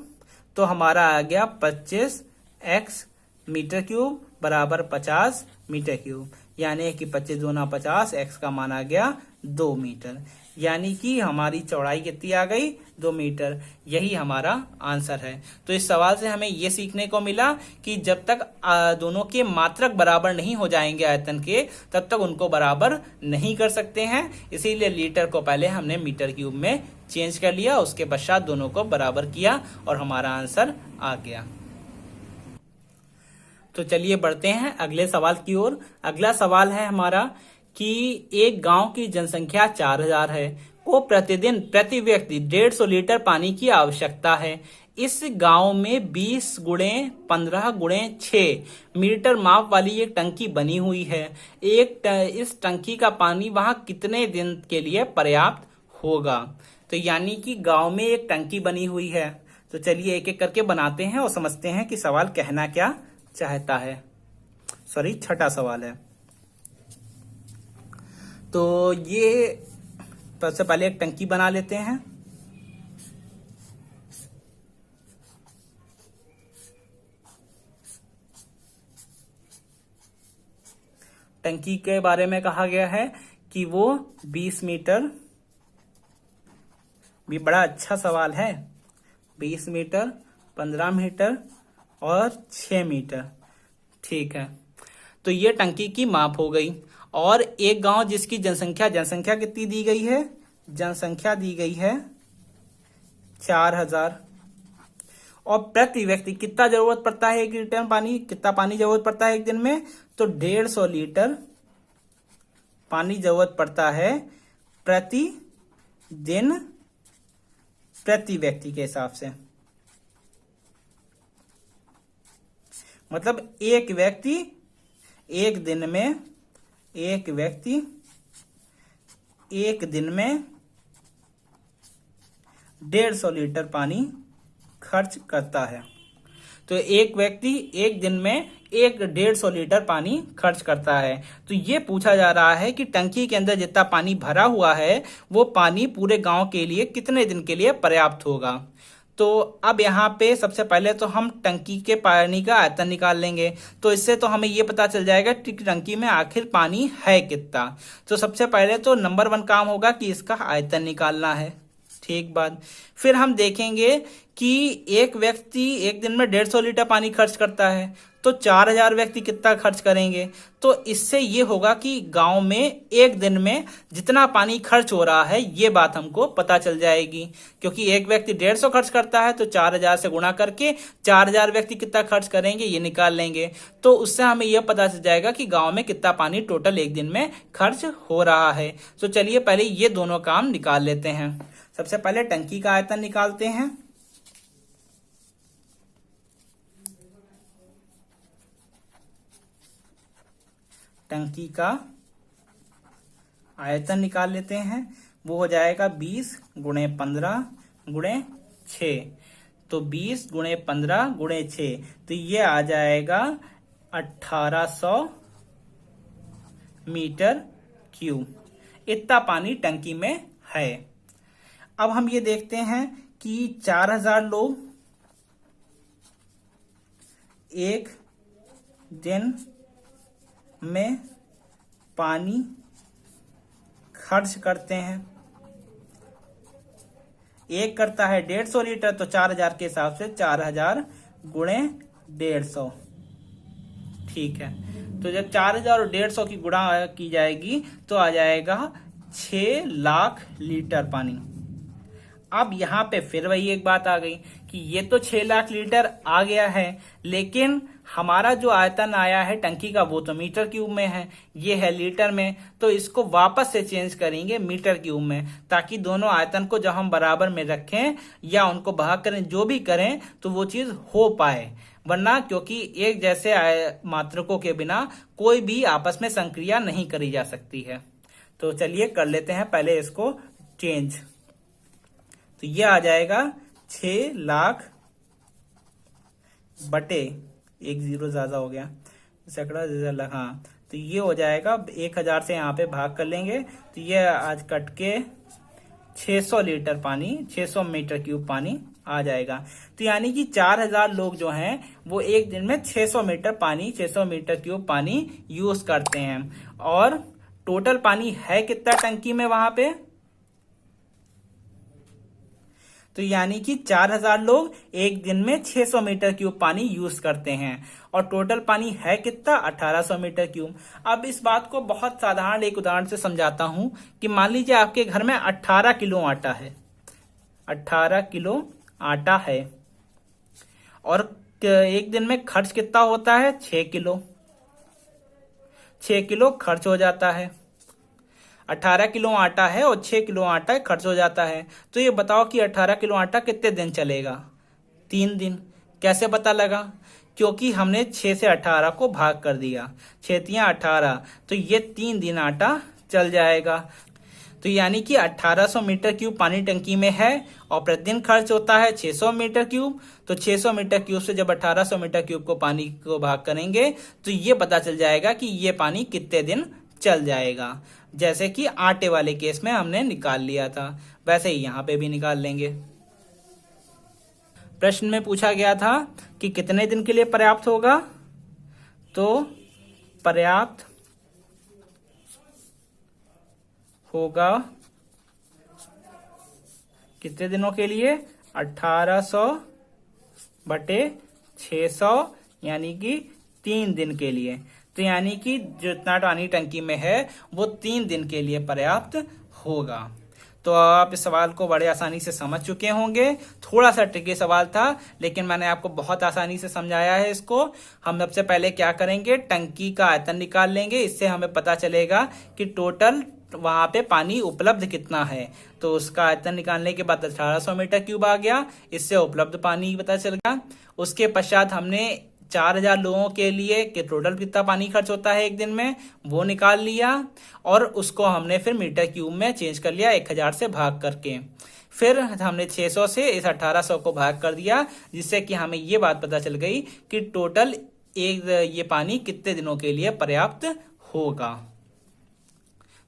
S1: तो हमारा आ गया 25x मीटर क्यूब बराबर 50 मीटर क्यूब, यानी कि 25 दूना 50, x का मान आ गया 2 मीटर, यानी कि हमारी चौड़ाई कितनी आ गई 2 मीटर। यही हमारा आंसर है। तो इस सवाल से हमें ये सीखने को मिला कि जब तक दोनों के मात्रक बराबर नहीं हो जाएंगे आयतन के, तब तक उनको बराबर नहीं कर सकते हैं। इसीलिए लीटर को पहले हमने मीटर क्यूब में चेंज कर लिया, उसके पश्चात दोनों को बराबर किया और हमारा आंसर आ गया। तो चलिए बढ़ते हैं अगले सवाल की ओर। अगला सवाल है हमारा कि एक गांव की जनसंख्या 4000 है, को प्रतिदिन प्रति व्यक्ति 150 लीटर पानी की आवश्यकता है। इस गांव में 20 गुणे 15 गुणे 6 मीटर माप वाली एक टंकी बनी हुई है। इस टंकी का पानी वहां कितने दिन के लिए पर्याप्त होगा? तो यानी कि गांव में एक टंकी बनी हुई है। तो चलिए एक एक करके बनाते हैं और समझते हैं कि सवाल कहना क्या चाहता है। सॉरी, छठा सवाल है। तो ये सबसे पहले एक टंकी बना लेते हैं। टंकी के बारे में कहा गया है कि वो 20 मीटर, भी बड़ा अच्छा सवाल है, 20 मीटर, 15 मीटर और 6 मीटर। ठीक है, तो ये टंकी की माप हो गई। और एक गांव जिसकी जनसंख्या कितनी दी गई है? जनसंख्या दी गई है 4000। और प्रति व्यक्ति कितना जरूरत पड़ता है 1 लीटर पानी, कितना पानी जरूरत पड़ता है एक दिन में? तो 150 लीटर पानी जरूरत पड़ता है प्रति दिन, प्रति व्यक्ति के हिसाब से। मतलब एक व्यक्ति एक दिन में 150 लीटर पानी खर्च करता है। तो एक व्यक्ति एक दिन में 150 लीटर पानी खर्च करता है। तो ये पूछा जा रहा है कि टंकी के अंदर जितना पानी भरा हुआ है वो पानी पूरे गांव के लिए कितने दिन के लिए पर्याप्त होगा। तो अब यहाँ पे सबसे पहले तो हम टंकी के पानी का आयतन निकाल लेंगे। तो इससे तो हमें ये पता चल जाएगा कि टंकी में आखिर पानी है कितना। तो सबसे पहले तो नंबर 1 काम होगा कि इसका आयतन निकालना है। ठीक बात। फिर हम देखेंगे कि एक व्यक्ति एक दिन में 150 लीटर पानी खर्च करता है, तो 4000 व्यक्ति कितना खर्च करेंगे। तो इससे ये होगा कि गांव में एक दिन में जितना पानी खर्च हो रहा है ये बात हमको पता चल जाएगी। क्योंकि एक व्यक्ति 150 खर्च करता है तो 4000 से गुणा करके 4000 व्यक्ति कितना खर्च करेंगे ये निकाल लेंगे। तो उससे हमें यह पता चल जाएगा कि गांव में कितना पानी टोटल एक दिन में खर्च हो रहा है। तो चलिए पहले ये दोनों काम निकाल लेते हैं। सबसे पहले टंकी का आयतन निकालते हैं। टंकी का आयतन निकाल लेते हैं। वो हो जाएगा 20 गुणे 15 गुणे 6। तो 20 गुणे 15 गुणे 6, तो ये आ जाएगा 1800 मीटर क्यूब। इतना पानी टंकी में है। अब हम ये देखते हैं कि 4000 लोग एक दिन में पानी खर्च करते हैं। एक करता है 150 लीटर, तो 4000 के हिसाब से 4000 गुणे 150। ठीक है, तो जब 4000 और 150 की गुणा की जाएगी तो आ जाएगा 6 लाख लीटर पानी। अब यहाँ पे फिर वही एक बात आ गई कि ये तो 6 लाख लीटर आ गया है, लेकिन हमारा जो आयतन आया है टंकी का वो तो मीटर क्यूब में है, ये है लीटर में। तो इसको वापस से चेंज करेंगे मीटर क्यूब में, ताकि दोनों आयतन को जब हम बराबर में रखें या उनको भाग करें, जो भी करें तो वो चीज हो पाए। वरना क्योंकि एक जैसे मात्रकों के बिना कोई भी आपस में संक्रिया नहीं करी जा सकती है। तो चलिए कर लेते हैं पहले इसको चेंज। तो ये आ जाएगा 6 लाख बटे, एक जीरो ज्यादा हो गया, सैकड़ा लाख, हाँ, तो ये हो जाएगा 1000 से यहाँ पे भाग कर लेंगे तो ये आज कट के 600 लीटर पानी, 600 मीटर क्यूब पानी आ जाएगा। तो यानी कि 4000 लोग जो हैं वो एक दिन में 600 मीटर पानी, 600 मीटर क्यूब पानी यूज करते हैं। और टोटल पानी है कितना टंकी में वहां पे? तो यानी कि 4000 लोग एक दिन में 600 मीटर क्यूब पानी यूज करते हैं और टोटल पानी है कितना? 1800 मीटर क्यूब। अब इस बात को बहुत साधारण एक उदाहरण से समझाता हूं कि मान लीजिए आपके घर में 18 किलो आटा है, 18 किलो आटा है और एक दिन में खर्च कितना होता है? 6 किलो। 6 किलो खर्च हो जाता है। 18 किलो आटा है और 6 किलो आटा खर्च हो जाता है। तो ये बताओ कि 18 किलो आटा कितने दिन चलेगा? 3 दिन। कैसे पता लगा? क्योंकि हमने 6 से 18 को भाग कर दिया, 6 तियां 18, तो ये 3 दिन आटा चल जाएगा। तो यानी कि 1800 मीटर क्यूब पानी टंकी में है और प्रतिदिन खर्च होता है 600 मीटर क्यूब। तो 600 मीटर क्यूब से जब 1800 मीटर क्यूब को पानी को भाग करेंगे तो ये पता चल जाएगा कि ये पानी कितने दिन चल जाएगा। जैसे कि आटे वाले केस में हमने निकाल लिया था, वैसे ही यहां पे भी निकाल लेंगे। प्रश्न में पूछा गया था कि कितने दिन के लिए पर्याप्त होगा? तो पर्याप्त होगा कितने दिनों के लिए? 1800 बटे 600 यानी कि 3 दिन के लिए। तो यानी कि जितना पानी टंकी में है वो 3 दिन के लिए पर्याप्त होगा। तो आप इस सवाल को बड़े आसानी से समझ चुके होंगे। थोड़ा सा ट्रिकी सवाल था लेकिन मैंने आपको बहुत आसानी से समझाया है इसको। हम सबसे पहले क्या करेंगे? टंकी का आयतन निकाल लेंगे। इससे हमें पता चलेगा कि टोटल वहां पे पानी उपलब्ध कितना है। तो उसका आयतन निकालने के बाद 1800 मीटर क्यूब आ गया, इससे उपलब्ध पानी पता चल गया। उसके पश्चात हमने 4000 लोगों के लिए कि टोटल कितना पानी खर्च होता है एक दिन में वो निकाल लिया और उसको हमने फिर मीटर क्यूब में चेंज कर लिया 1000 से भाग करके। फिर हमने 600 से इस 1800 को भाग कर दिया, जिससे कि हमें ये बात पता चल गई कि टोटल ये पानी कितने दिनों के लिए पर्याप्त होगा।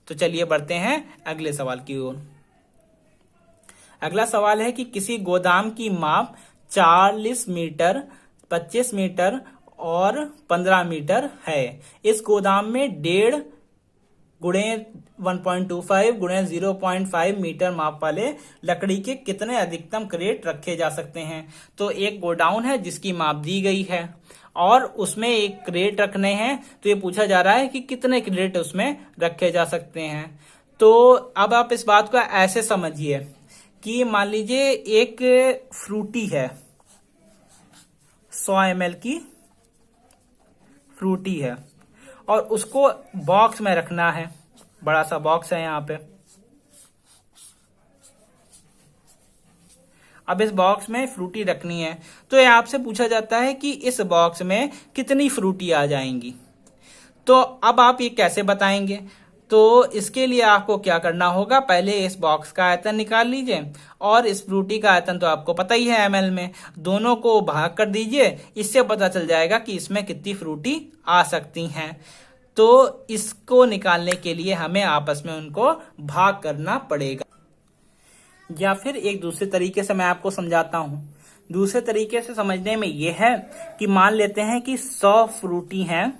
S1: तो चलिए बढ़ते हैं अगले सवाल की ओर। अगला सवाल है कि किसी गोदाम की माप 40 मीटर, 25 मीटर और 15 मीटर है। इस गोदाम में 1.5 गुणे 1.25 गुणे 0.5 मीटर माप वाले लकड़ी के कितने अधिकतम क्रेट रखे जा सकते हैं। तो एक गोडाउन है जिसकी माप दी गई है और उसमें एक क्रेट रखने हैं। तो ये पूछा जा रहा है कि कितने क्रेट उसमें रखे जा सकते हैं। तो अब आप इस बात को ऐसे समझिए कि मान लीजिए एक फ्रूटी है, 100 ml की फ्रूटी है और उसको बॉक्स में रखना है। बड़ा सा बॉक्स है यहाँ पे। अब इस बॉक्स में फ्रूटी रखनी है तो ये आपसे पूछा जाता है कि इस बॉक्स में कितनी फ्रूटी आ जाएंगी। तो अब आप ये कैसे बताएंगे? तो इसके लिए आपको क्या करना होगा? पहले इस बॉक्स का आयतन निकाल लीजिए और इस फ्रूटी का आयतन तो आपको पता ही है ml में, दोनों को भाग कर दीजिए। इससे पता चल जाएगा कि इसमें कितनी फ्रूटी आ सकती हैं। तो इसको निकालने के लिए हमें आपस में उनको भाग करना पड़ेगा। या फिर एक दूसरे तरीके से मैं आपको समझाता हूं। दूसरे तरीके से समझने में यह है कि मान लेते हैं कि 100 फ्रूटी हैं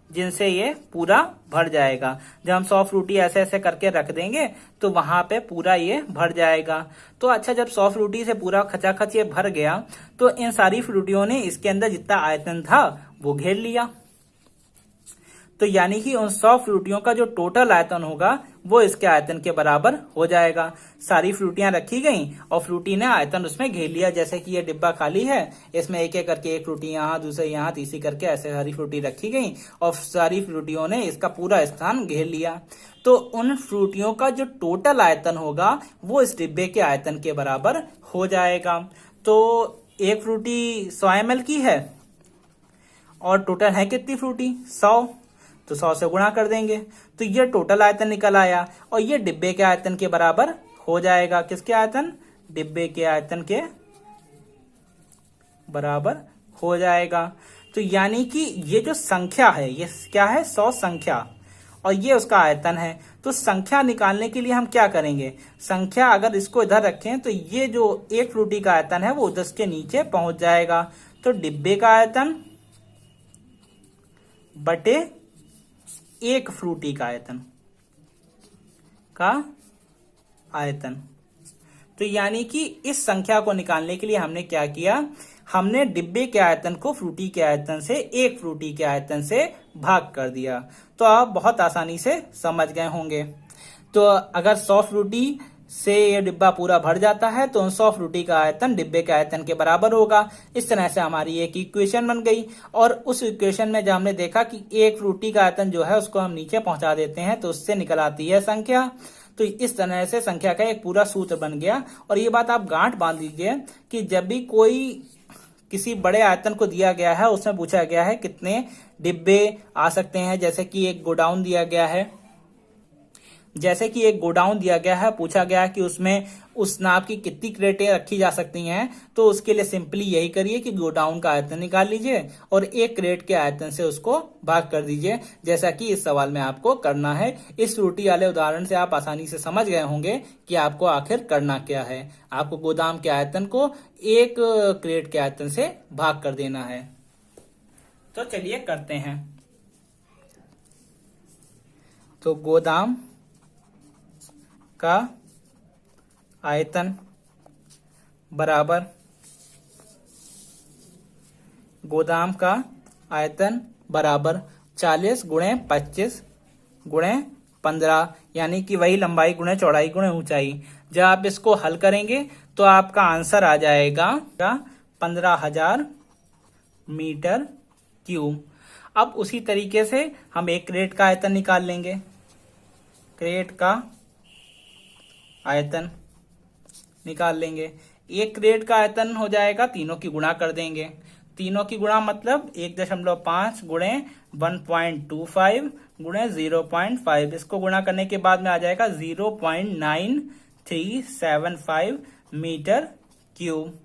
S1: जिनसे ये पूरा भर जाएगा। जब हम 100 फ्रूटी ऐसे ऐसे करके रख देंगे तो वहां पे पूरा ये भर जाएगा। तो अच्छा, जब 100 फ्रूटी से पूरा खचाखच ये भर गया तो इन सारी फ्रूटियों ने इसके अंदर जितना आयतन था वो घेर लिया। तो यानी कि उन 100 फ्रूटियों का जो टोटल आयतन होगा वो इसके आयतन के बराबर हो जाएगा। सारी फ्रूटियां रखी गई और फ्रूटी ने आयतन उसमें घेर लिया। जैसे कि ये डिब्बा खाली है, इसमें एक एक करके एक फ्रूटी यहाँ, दूसरे यहाँ, तीसरी करके ऐसे सारी फ्रूटी रखी गई और सारी फ्रूटियों ने इसका पूरा स्थान घेर लिया। तो उन फ्रूटियों का जो टोटल आयतन होगा वो इस डिब्बे के आयतन के बराबर हो जाएगा। तो एक फ्रूटी 100 ml की है और टोटल है कितनी फ्रूटी? 100। तो 100 से गुणा कर देंगे तो ये टोटल आयतन निकल आया और ये डिब्बे के आयतन के बराबर हो जाएगा। किसके आयतन? डिब्बे के आयतन के बराबर हो जाएगा। तो यानी कि ये जो संख्या है ये क्या है? 100 संख्या। और ये उसका आयतन है। तो संख्या निकालने के लिए हम क्या करेंगे, संख्या अगर इसको इधर रखें तो ये जो एक फ्रूटी का आयतन है वो 10 के नीचे पहुंच जाएगा। तो डिब्बे का आयतन बटे एक फ्रूटी का आयतन। तो यानी कि इस संख्या को निकालने के लिए हमने क्या किया, हमने डिब्बे के आयतन को फ्रूटी के आयतन से, एक फ्रूटी के आयतन से भाग कर दिया। तो आप बहुत आसानी से समझ गए होंगे। तो अगर 100 फ्रूटी से ये डिब्बा पूरा भर जाता है तो 100 फ्रूटी का आयतन डिब्बे के आयतन के बराबर होगा। इस तरह से हमारी एक इक्वेशन बन गई। और उस इक्वेशन में जब हमने देखा कि एक फ्रूटी का आयतन जो है उसको हम नीचे पहुंचा देते हैं तो उससे निकल आती है संख्या। तो इस तरह से संख्या का एक पूरा सूत्र बन गया। और ये बात आप गांठ बांध लीजिए कि जब भी कोई किसी बड़े आयतन को दिया गया है, उसमें पूछा गया है कितने डिब्बे आ सकते हैं, जैसे कि एक गोडाउन दिया गया है, पूछा गया है कि उसमें उस नाप की कितनी क्रेटें रखी जा सकती हैं, तो उसके लिए सिंपली यही करिए कि गोडाउन का आयतन निकाल लीजिए और एक क्रेट के आयतन से उसको भाग कर दीजिए, जैसा कि इस सवाल में आपको करना है। इस फ्रूटी वाले उदाहरण से आप आसानी से समझ गए होंगे कि आपको आखिर करना क्या है। आपको गोदाम के आयतन को एक क्रेट के आयतन से भाग कर देना है। तो चलिए करते हैं। तो गोदाम का आयतन बराबर, गोदाम का आयतन बराबर 40 गुणे 25 गुणे 15, यानी कि वही लंबाई गुणे चौड़ाई गुणे ऊंचाई। जब आप इसको हल करेंगे तो आपका आंसर आ जाएगा 15,000 मीटर क्यूब। अब उसी तरीके से हम एक क्रेट का आयतन निकाल लेंगे। क्रेट का आयतन निकाल लेंगे। एक क्रेट का आयतन हो जाएगा, तीनों की गुणा कर देंगे। तीनों की गुणा मतलब 1.5 गुणे 1.25 गुणे 0.5। इसको गुणा करने के बाद में आ जाएगा 0.9375 मीटर क्यूब।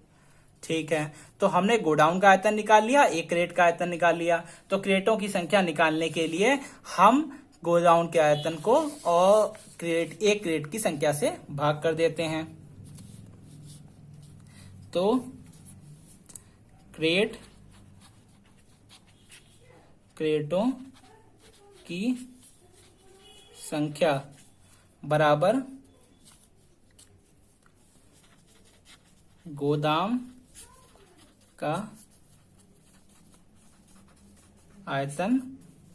S1: ठीक है, तो हमने गोडाउन का आयतन निकाल लिया, एक क्रेट का आयतन निकाल लिया। तो क्रेटों की संख्या निकालने के लिए हम गोडाउन के आयतन को और एक क्रेट की संख्या से भाग कर देते हैं। तो क्रेटों की संख्या बराबर गोदाम का आयतन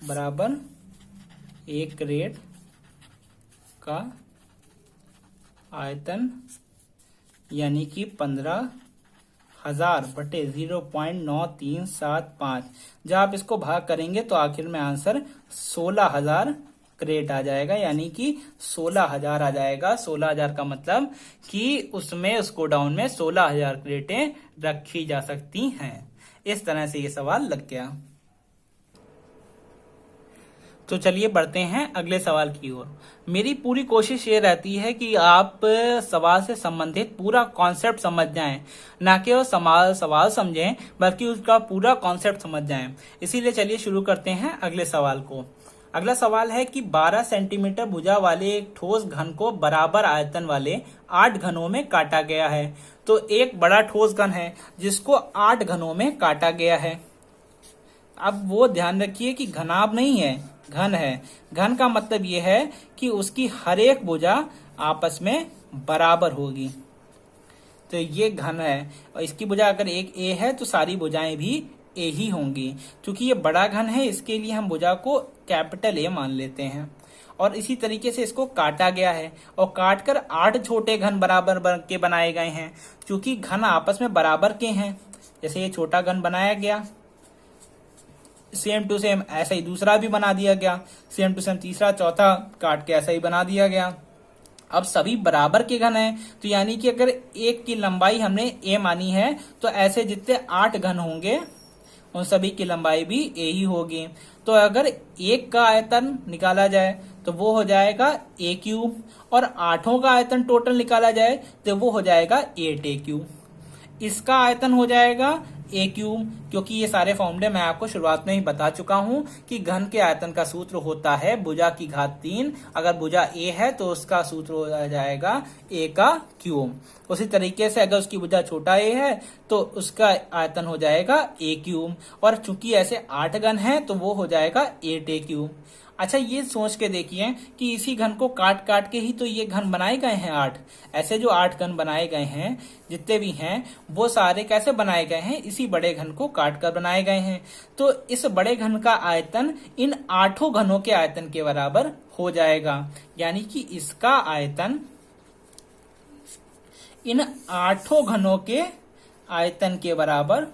S1: बराबर एक क्रेट का आयतन, यानी कि 15,000 बटे 0.9375। जब आप इसको भाग करेंगे तो आखिर में आंसर 16,000 क्रेट आ जाएगा, यानी कि 16,000 आ जाएगा। 16,000 का मतलब कि उसमें, उस गोडाउन में 16,000 क्रेटें रखी जा सकती हैं। इस तरह से ये सवाल लग गया। तो चलिए बढ़ते हैं अगले सवाल की ओर। मेरी पूरी कोशिश ये रहती है कि आप सवाल से संबंधित पूरा कॉन्सेप्ट समझ जाएं, ना कि वो सवाल समझें बल्कि उसका पूरा कॉन्सेप्ट समझ जाएं। इसीलिए चलिए शुरू करते हैं अगले सवाल को। अगला सवाल है कि 12 सेंटीमीटर भुजा वाले एक ठोस घन को बराबर आयतन वाले 8 घनों में काटा गया है। तो एक बड़ा ठोस घन है जिसको 8 घनों में काटा गया है। अब वो ध्यान रखिए कि घनाभ नहीं है, घन है। घन का मतलब यह है कि उसकी हर एक भुजा आपस में बराबर होगी। तो ये घन है और इसकी भुजा अगर एक ए है तो सारी भुजाएं भी ए ही होंगी। क्योंकि ये बड़ा घन है इसके लिए हम भुजा को कैपिटल ए मान लेते हैं। और इसी तरीके से इसको काटा गया है और काटकर 8 छोटे घन बराबर के बनाए गए हैं। क्योंकि घन आपस में बराबर के हैं, जैसे ये छोटा घन बनाया गया, सेम टू सेम ऐसा ही दूसरा भी बना दिया गया, सेम टू सेम तीसरा चौथा काट के ऐसा ही बना दिया गया। अब सभी बराबर के घन हैं, तो यानी कि अगर एक की लंबाई हमने ए मानी है तो ऐसे जितने 8 घन होंगे उन सभी की लंबाई भी ए ही होगी। तो अगर एक का आयतन निकाला जाए तो वो हो जाएगा ए क्यूब, और 8 का आयतन टोटल निकाला जाए तो वो हो जाएगा 8 ए क्यूब। इसका आयतन हो जाएगा ए क्यूब, क्योंकि ये सारे फॉर्मूले मैं आपको शुरुआत में ही बता चुका हूं कि घन के आयतन का सूत्र होता है भुजा की घात 3। अगर भुजा ए है तो उसका सूत्र हो जाएगा ए का क्यूब। उसी तरीके से अगर उसकी भुजा छोटा ए है तो उसका आयतन हो जाएगा ए क्यूब, और चूंकि ऐसे 8 घन है तो वो हो जाएगा 8 ए क्यूब। अच्छा, ये सोच के देखिए कि इसी घन को काट काट के ही तो ये घन बनाए गए हैं 8। ऐसे जो 8 घन बनाए गए हैं जितने भी हैं वो सारे कैसे बनाए गए हैं, इसी बड़े घन को काट कर बनाए गए हैं। तो इस बड़े घन का आयतन इन 8 घनों के आयतन के बराबर हो जाएगा, यानी कि इसका आयतन इन 8 घनों के आयतन के बराबर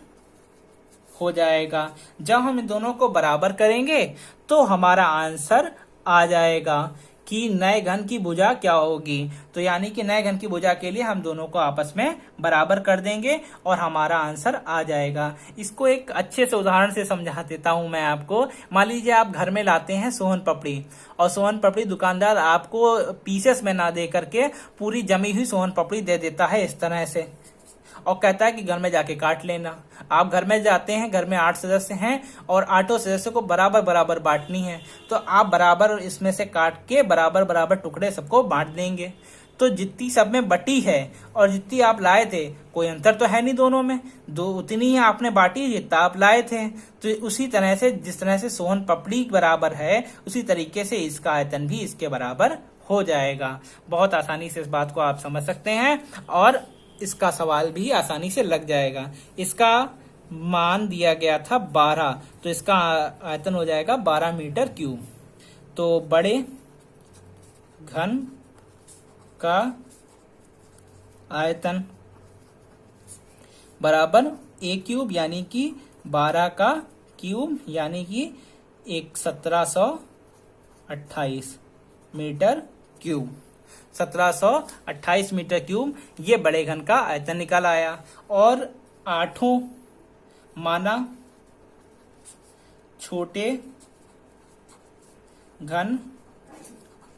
S1: हो जाएगा। जब हम इन दोनों को बराबर करेंगे तो हमारा आंसर आ जाएगा कि नए घन की भुजा क्या होगी। तो यानी कि नए घन की भुजा के लिए हम दोनों को आपस में बराबर कर देंगे और हमारा आंसर आ जाएगा। इसको एक अच्छे से उदाहरण से समझा देता हूं मैं आपको। मान लीजिए आप घर में लाते हैं सोहन पपड़ी, और सोहन पपड़ी दुकानदार आपको पीसेस में ना दे करके पूरी जमी हुई सोहन पपड़ी दे देता है इस तरह से, और कहता है कि घर में जाके काट लेना। आप घर में जाते हैं, घर में 8 सदस्य हैं और 8 सदस्यों को बराबर बराबर बांटनी है, तो आप बराबर इसमें से काट के बराबर बराबर टुकड़े सबको बांट देंगे। तो जितनी सब में बटी है और जितनी आप लाए थे, कोई अंतर तो है नहीं दोनों में, दो उतनी ही आपने बांटी जितना आप लाए थे। तो उसी तरह से जिस तरह से सोहन पपड़ी बराबर है, उसी तरीके से इसका आयतन भी इसके बराबर हो जाएगा। बहुत आसानी से इस बात को आप समझ सकते हैं और इसका सवाल भी आसानी से लग जाएगा। इसका मान दिया गया था 12, तो इसका आयतन हो जाएगा 12 मीटर क्यूब। तो बड़े घन का आयतन बराबर ए क्यूब, यानी कि 12 का क्यूब, यानी कि 1728 मीटर क्यूब। 1728 मीटर क्यूब ये बड़े घन का आयतन निकल आया। और 8 माना छोटे घन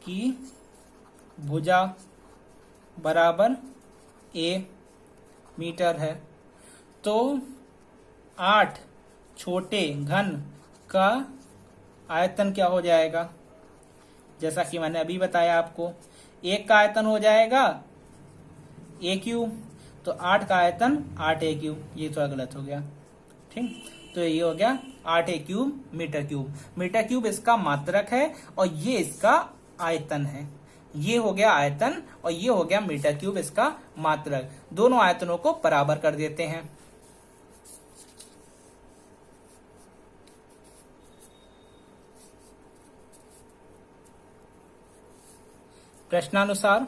S1: की भुजा बराबर ए मीटर है, तो 8 छोटे घन का आयतन क्या हो जाएगा, जैसा कि मैंने अभी बताया आपको। एक का आयतन हो जाएगा ए क्यूब, तो 8 का आयतन 8 ए क्यूब। ये थोड़ा गलत हो गया, ठीक। तो ये हो गया 8 a cube metre cube. Metre cube इसका मात्रक है और ये इसका आयतन है। ये हो गया आयतन और ये हो गया मीटर क्यूब इसका मात्रक। दोनों आयतनों को बराबर कर देते हैं। प्रश्नानुसार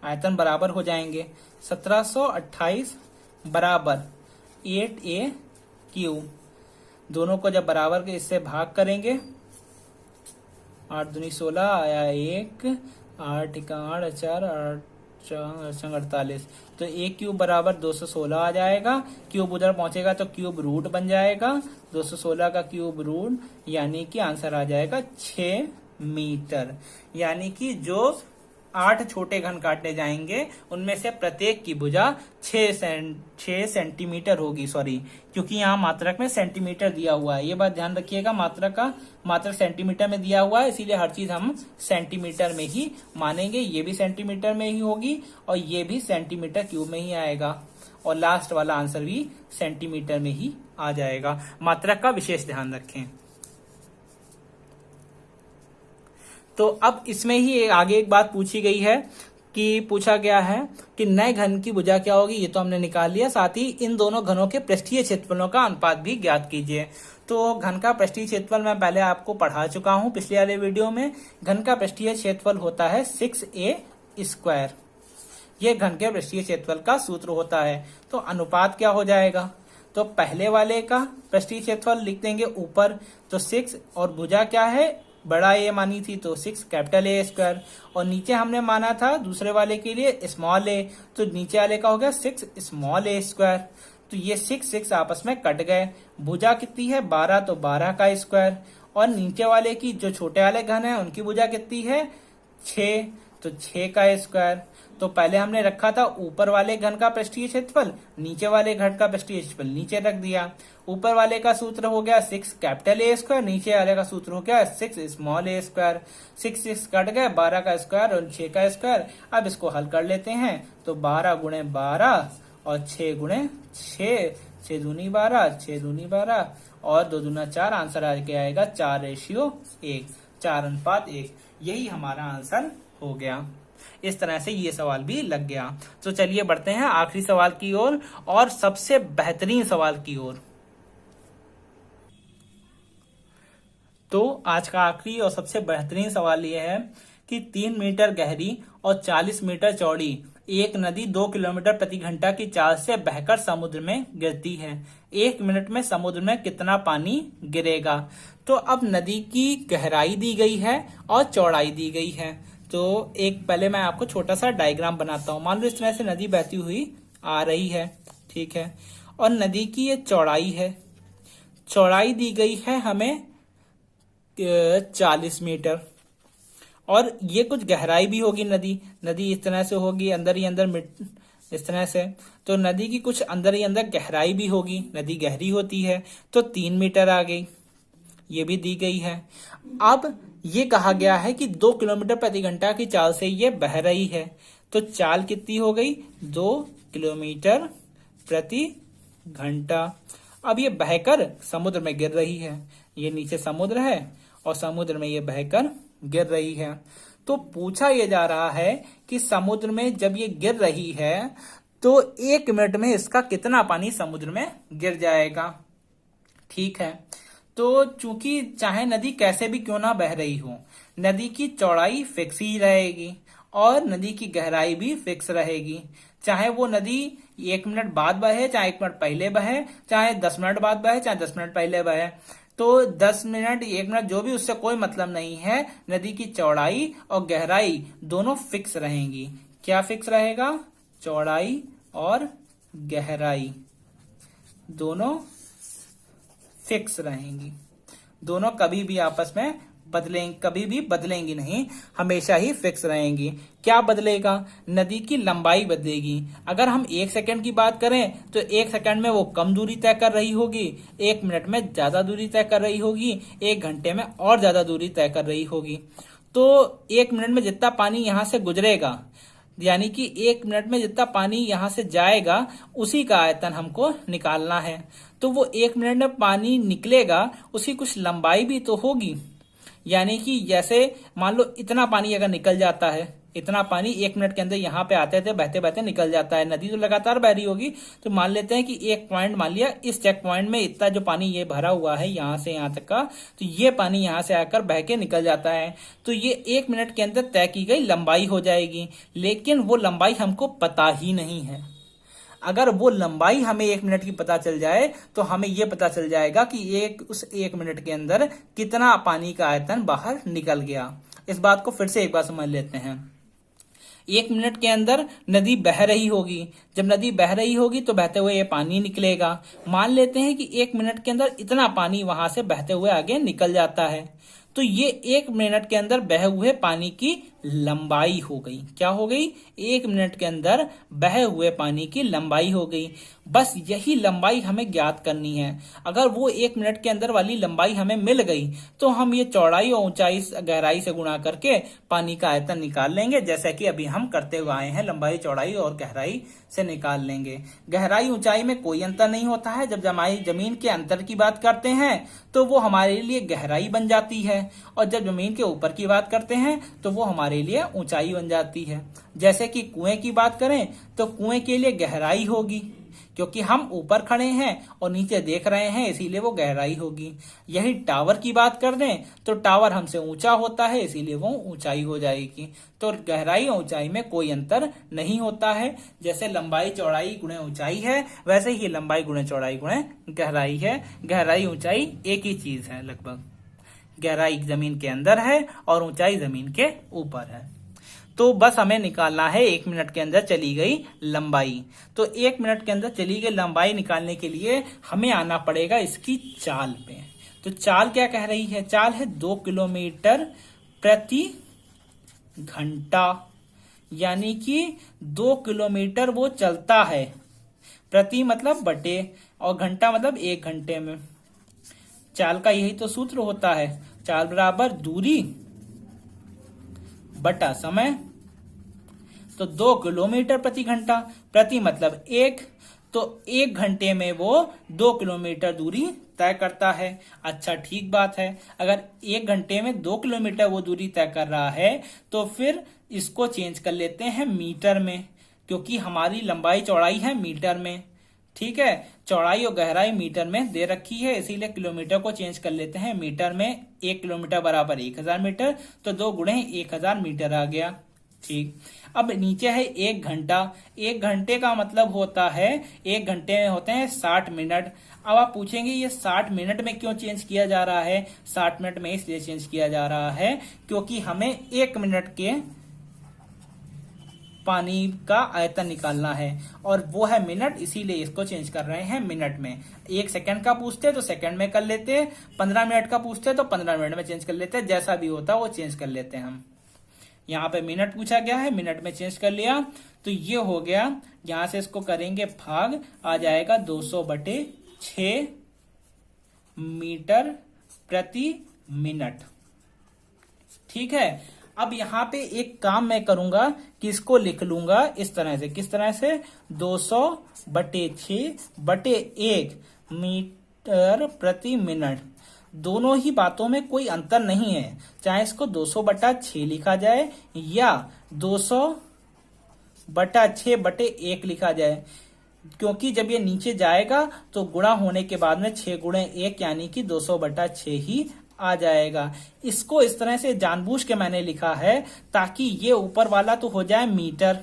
S1: आयतन बराबर हो जाएंगे। 1728 बराबर 8a क्यूब। दोनों को जब बराबर के इससे भाग करेंगे, 8 दूनी 16 आया 1, 8 का 8 4 8 48, तो ए क्यूब बराबर 216 आ जाएगा। क्यूब उधर पहुंचेगा तो क्यूब रूट बन जाएगा, 216 का क्यूब रूट, यानी कि आंसर आ जाएगा 6 मीटर। यानी कि जो 8 छोटे घन काटने जाएंगे उनमें से प्रत्येक की भुजा 6 सेंटीमीटर होगी। सॉरी, क्योंकि यहाँ मात्रक में सेंटीमीटर दिया हुआ है, ये बात ध्यान रखिएगा। मात्रक सेंटीमीटर में दिया हुआ है, इसीलिए हर चीज हम सेंटीमीटर में ही मानेंगे। ये भी सेंटीमीटर में ही होगी और ये भी सेंटीमीटर क्यूब में ही आएगा, और लास्ट वाला आंसर भी सेंटीमीटर में ही आ जाएगा। मात्रक का विशेष ध्यान रखें। तो अब इसमें ही आगे एक बात पूछी गई है कि पूछा गया है कि नए घन की भुजा क्या होगी, ये तो हमने निकाल लिया। साथ ही इन दोनों घनों के पृष्ठीय क्षेत्रफलों का अनुपात भी ज्ञात कीजिए। तो घन का पृष्ठीय क्षेत्रफल मैं पहले आपको पढ़ा चुका हूं पिछले वाले वीडियो में। घन का पृष्ठीय क्षेत्रफल होता है 6a²। ये घन के पृष्ठीय क्षेत्रफल का सूत्र होता है। तो अनुपात क्या हो जाएगा, तो पहले वाले का पृष्ठीय क्षेत्रफल लिख देंगे ऊपर, तो 6, और भुजा क्या है, बड़ा ए मानी थी तो 6 कैपिटल A², और नीचे हमने माना था दूसरे वाले के लिए स्मॉल ए, तो नीचे वाले का हो गया 6 स्मॉल A²। तो ये 6 आपस में कट गए। भुजा कितनी है 12, तो 12 का स्क्वायर, और नीचे वाले की जो छोटे वाले घन है उनकी भुजा कितनी है 6, तो 6 का स्क्वायर। तो पहले हमने रखा था ऊपर वाले घन का पृष्ठीय क्षेत्रफल, नीचे वाले घन का पृष्ठीय क्षेत्रफल नीचे रख दिया। ऊपर वाले का सूत्र हो गया 6 कैपिटल ए स्क्वायर, नीचे वाले का सूत्र हो गया 6 स्मॉल ए स्क्वायर। 6 कट गए, 12 का स्क्वायर और 6 का स्क्वायर। अब इसको हल कर लेते हैं, तो 12 गुणे 12 और 6 गुणे 6, 6 दूनी 12, 6 दूनी 12 और 2 दूना 4। आंसर आ के आएगा 4:1, 4:1। यही हमारा आंसर हो गया। इस तरह से ये सवाल भी लग गया। तो चलिए बढ़ते हैं आखिरी सवाल की ओर और सबसे बेहतरीन सवाल की ओर। तो आज का आखिरी और सबसे बेहतरीन सवाल यह है कि 3 मीटर गहरी और 40 मीटर चौड़ी एक नदी 2 किलोमीटर प्रति घंटा की चाल से बहकर समुद्र में गिरती है। 1 मिनट में समुद्र में कितना पानी गिरेगा? तो अब नदी की गहराई दी गई है और चौड़ाई दी गई है। तो एक पहले मैं आपको छोटा सा डायग्राम बनाता हूं। मान लो इस तरह से नदी बहती हुई आ रही है, ठीक है, और नदी की ये चौड़ाई है। चौड़ाई दी गई है हमें 40 मीटर और ये कुछ गहराई भी होगी। नदी इस तरह से होगी, अंदर ही अंदर इस तरह से। तो नदी की कुछ अंदर ही अंदर गहराई भी होगी, नदी गहरी होती है। तो 3 मीटर आ गई, ये भी दी गई है। अब ये कहा गया है कि 2 किलोमीटर प्रति घंटा की चाल से ये बह रही है। तो चाल कितनी हो गई? 2 किलोमीटर प्रति घंटा। अब ये बहकर समुद्र में गिर रही है। ये नीचे समुद्र है और समुद्र में ये बहकर गिर रही है। तो पूछा ये जा रहा है कि समुद्र में जब ये गिर रही है तो 1 मिनट में इसका कितना पानी समुद्र में गिर जाएगा। ठीक है, तो चूंकि चाहे नदी कैसे भी क्यों ना बह रही हो, नदी की चौड़ाई फिक्स ही रहेगी और नदी की गहराई भी फिक्स रहेगी। चाहे वो नदी 1 मिनट बाद बहे, चाहे 1 मिनट पहले बहे, चाहे 10 मिनट बाद बहे, चाहे 10 मिनट पहले बहे। तो 10 मिनट 1 मिनट जो भी, उससे कोई मतलब नहीं है। नदी की चौड़ाई और गहराई दोनों फिक्स रहेंगी। क्या फिक्स रहेगा? चौड़ाई और गहराई दोनों फिक्स रहेंगी। दोनों कभी भी आपस में कभी भी बदलेंगी नहीं, हमेशा ही फिक्स रहेंगी। क्या बदलेगा? नदी की लंबाई बदलेगी। अगर हम 1 सेकंड की बात करें तो 1 सेकंड में वो कम दूरी तय कर रही होगी, 1 मिनट में ज्यादा दूरी तय कर रही होगी, 1 घंटे में और ज्यादा दूरी तय कर रही होगी। तो 1 मिनट में जितना पानी यहां से गुजरेगा, यानी कि 1 मिनट में जितना पानी यहां से जाएगा, उसी का आयतन हमको निकालना है। तो वो 1 मिनट में पानी निकलेगा, उसकी कुछ लंबाई भी तो होगी। यानी कि जैसे मान लो इतना पानी अगर निकल जाता है, इतना पानी 1 मिनट के अंदर यहाँ पे आते थे, बहते बहते निकल जाता है। नदी तो लगातार बह रही होगी। तो मान लेते हैं कि एक पॉइंट, मान लिया इस चेक पॉइंट में इतना जो पानी ये भरा हुआ है यहाँ से यहाँ तक का, तो ये पानी यहाँ से आकर बह के निकल जाता है। तो ये 1 मिनट के अंदर तय की गई लंबाई हो जाएगी। लेकिन वो लंबाई हमको पता ही नहीं है। अगर वो लंबाई हमें 1 मिनट की पता चल जाए तो हमें ये पता चल जाएगा कि उस 1 मिनट के अंदर कितना पानी का आयतन बाहर निकल गया। इस बात को फिर से एक बार समझ लेते हैं। 1 मिनट के अंदर नदी बह रही होगी। जब नदी बह रही होगी तो बहते हुए ये पानी निकलेगा। मान लेते हैं कि 1 मिनट के अंदर इतना पानी वहां से बहते हुए आगे निकल जाता है। तो ये 1 मिनट के अंदर बहे हुए पानी की लंबाई हो गई। क्या हो गई? 1 मिनट के अंदर बहे हुए पानी की लंबाई हो गई। बस यही लंबाई हमें ज्ञात करनी है। अगर वो 1 मिनट के अंदर वाली लंबाई हमें मिल गई तो हम ये चौड़ाई और ऊंचाई गहराई से गुणा करके पानी का आयतन निकाल लेंगे, जैसे कि अभी हम करते हुए आए हैं। लंबाई, चौड़ाई और गहराई से निकाल लेंगे। गहराई ऊंचाई में कोई अंतर नहीं होता है। जब जमीन के अंतर की बात करते हैं तो वो हमारे लिए गहराई बन जाती है, और जब जमीन के ऊपर की बात करते हैं तो वो हमारे लिए ऊंचाई बन जाती है। जैसे कि कुएं की बात करें तो कुएं के लिए गहराई होगी, क्योंकि हम ऊपर खड़े हैं और नीचे देख रहे हैं, इसीलिए वो गहराई होगी। यही टावर की बात कर दें तो टावर हमसे ऊंचा होता है, इसीलिए वो ऊंचाई हो जाएगी। तो गहराई और ऊंचाई में कोई अंतर नहीं होता है। जैसे लंबाई चौड़ाई गुणे ऊंचाई है, वैसे ही लंबाई गुणे चौड़ाई गुणे गहराई है। गहराई ऊंचाई एक ही चीज है लगभग। गहराई जमीन के अंदर है और ऊंचाई जमीन के ऊपर है। तो बस हमें निकालना है 1 मिनट के अंदर चली गई लंबाई। तो 1 मिनट के अंदर चली गई लंबाई निकालने के लिए हमें आना पड़ेगा इसकी चाल पे। तो चाल क्या कह रही है? चाल है 2 किलोमीटर प्रति घंटा। यानी कि 2 किलोमीटर वो चलता है। प्रति मतलब बटे, और घंटा मतलब 1 घंटे में। चाल का यही तो सूत्र होता है, चाल बराबर दूरी बटा समय। तो 2 किलोमीटर प्रति घंटा, प्रति मतलब 1, तो 1 घंटे में वो 2 किलोमीटर दूरी तय करता है। अच्छा, ठीक बात है। अगर 1 घंटे में 2 किलोमीटर वो दूरी तय कर रहा है तो फिर इसको चेंज कर लेते हैं मीटर में, क्योंकि हमारी लंबाई चौड़ाई है मीटर में। ठीक है, चौड़ाई और गहराई मीटर में दे रखी है, इसीलिए किलोमीटर को चेंज कर लेते हैं मीटर में। 1 किलोमीटर बराबर 1000 मीटर, तो 2 गुणे 1000 मीटर आ गया। ठीक, अब नीचे है 1 घंटा। 1 घंटे का मतलब होता है, 1 घंटे में होते हैं 60 मिनट। अब आप पूछेंगे ये 60 मिनट में क्यों चेंज किया जा रहा है? 60 मिनट में इसलिए चेंज किया जा रहा है क्योंकि हमें 1 मिनट के पानी का आयतन निकालना है, और वो है मिनट, इसीलिए इसको चेंज कर रहे हैं मिनट में। 1 सेकंड का पूछते तो सेकंड में कर लेते, 15 मिनट का पूछते तो 15 मिनट में चेंज कर लेते, जैसा भी होता वो चेंज कर लेते हैं हम। यहाँ पे मिनट पूछा गया है, मिनट में चेंज कर लिया, तो ये हो गया। यहां से इसको करेंगे भाग, आ जाएगा 200/6 मीटर प्रति मिनट। ठीक है, अब यहाँ पे एक काम मैं करूंगा कि इसको लिख लूंगा इस तरह से। किस तरह से? 200/6/1 मीटर प्रति मिनट। दोनों ही बातों में कोई अंतर नहीं है, चाहे इसको 200/6 लिखा जाए या 200/6/1 लिखा जाए, क्योंकि जब ये नीचे जाएगा तो गुणा होने के बाद में 6 गुणे 1 यानी कि 200/6 ही आ जाएगा। इसको इस तरह से जानबूझ के मैंने लिखा है ताकि ये ऊपर वाला तो हो जाए मीटर,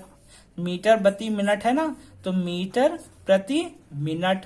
S1: मीटर प्रति मिनट है ना, तो मीटर प्रति मिनट।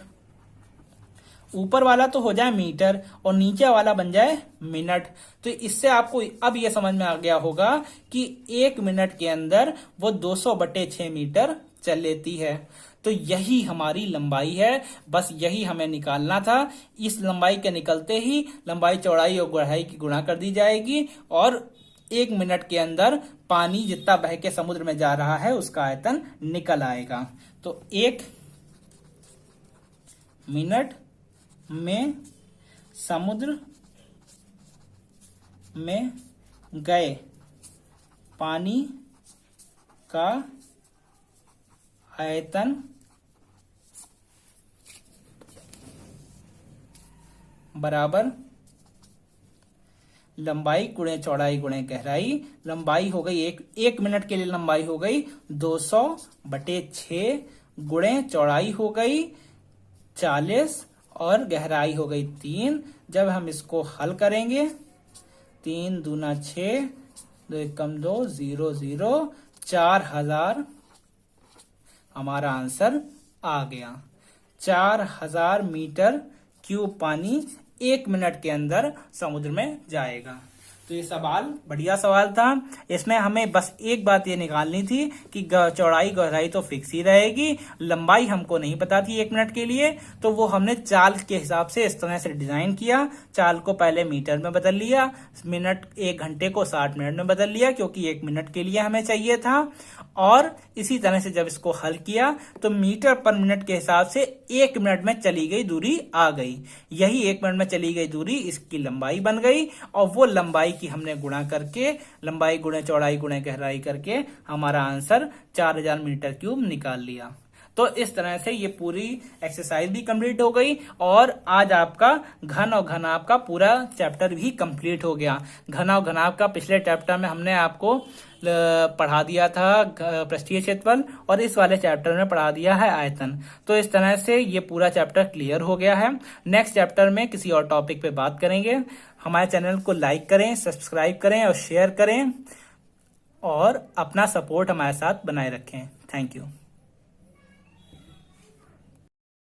S1: ऊपर वाला तो हो जाए मीटर और नीचे वाला बन जाए मिनट। तो इससे आपको अब यह समझ में आ गया होगा कि 1 मिनट के अंदर वो 200/6 मीटर चल लेती है। तो यही हमारी लंबाई है, बस यही हमें निकालना था। इस लंबाई के निकलते ही लंबाई चौड़ाई और गहराई की गुणा कर दी जाएगी और 1 मिनट के अंदर पानी जितना बह के समुद्र में जा रहा है उसका आयतन निकल आएगा। तो 1 मिनट में समुद्र में गए पानी का आयतन बराबर लंबाई गुणे चौड़ाई गुणे गहराई। लंबाई हो गई 1 मिनट के लिए लंबाई हो गई 200/6 गुणे चौड़ाई हो गई 40 और गहराई हो गई 3। जब हम इसको हल करेंगे 3 दूना 6, 2 एकम 2, 0 0, 4000 हमारा आंसर आ गया। 4000 मीटर क्यूब पानी 1 मिनट के अंदर समुद्र में जाएगा। तो ये सवाल बढ़िया सवाल था। इसमें हमें बस एक बात ये निकालनी थी कि चौड़ाई गहराई तो फिक्स ही रहेगी, लंबाई हमको नहीं पता थी 1 मिनट के लिए, तो वो हमने चाल के हिसाब से इस तरह से डिजाइन किया। चाल को पहले मीटर में बदल लिया, मिनट 1 घंटे को 60 मिनट में बदल लिया क्योंकि 1 मिनट के लिए हमें चाहिए था, और इसी तरह से जब इसको हल किया तो मीटर पर मिनट के हिसाब से 1 मिनट में चली गई दूरी आ गई। यही 1 मिनट में चली गई दूरी इसकी लंबाई बन गई, और वो लंबाई की हमने गुणा करके, लंबाई गुणे चौड़ाई गुणे गहराई करके हमारा आंसर 4000 मीटर क्यूब निकाल लिया। तो इस तरह से ये पूरी एक्सरसाइज भी कंप्लीट हो गई और आज आपका घन और घनाभ का पूरा चैप्टर भी कंप्लीट हो गया। घन और घनाभ का पिछले चैप्टर में हमने आपको पढ़ा दिया था पृष्ठीय क्षेत्रफल, और इस वाले चैप्टर में पढ़ा दिया है आयतन। तो इस तरह से ये पूरा चैप्टर क्लियर हो गया है। नेक्स्ट चैप्टर में किसी और टॉपिक पे बात करेंगे। हमारे चैनल को लाइक करें, सब्सक्राइब करें और शेयर करें, और अपना सपोर्ट हमारे साथ बनाए रखें। Thank you.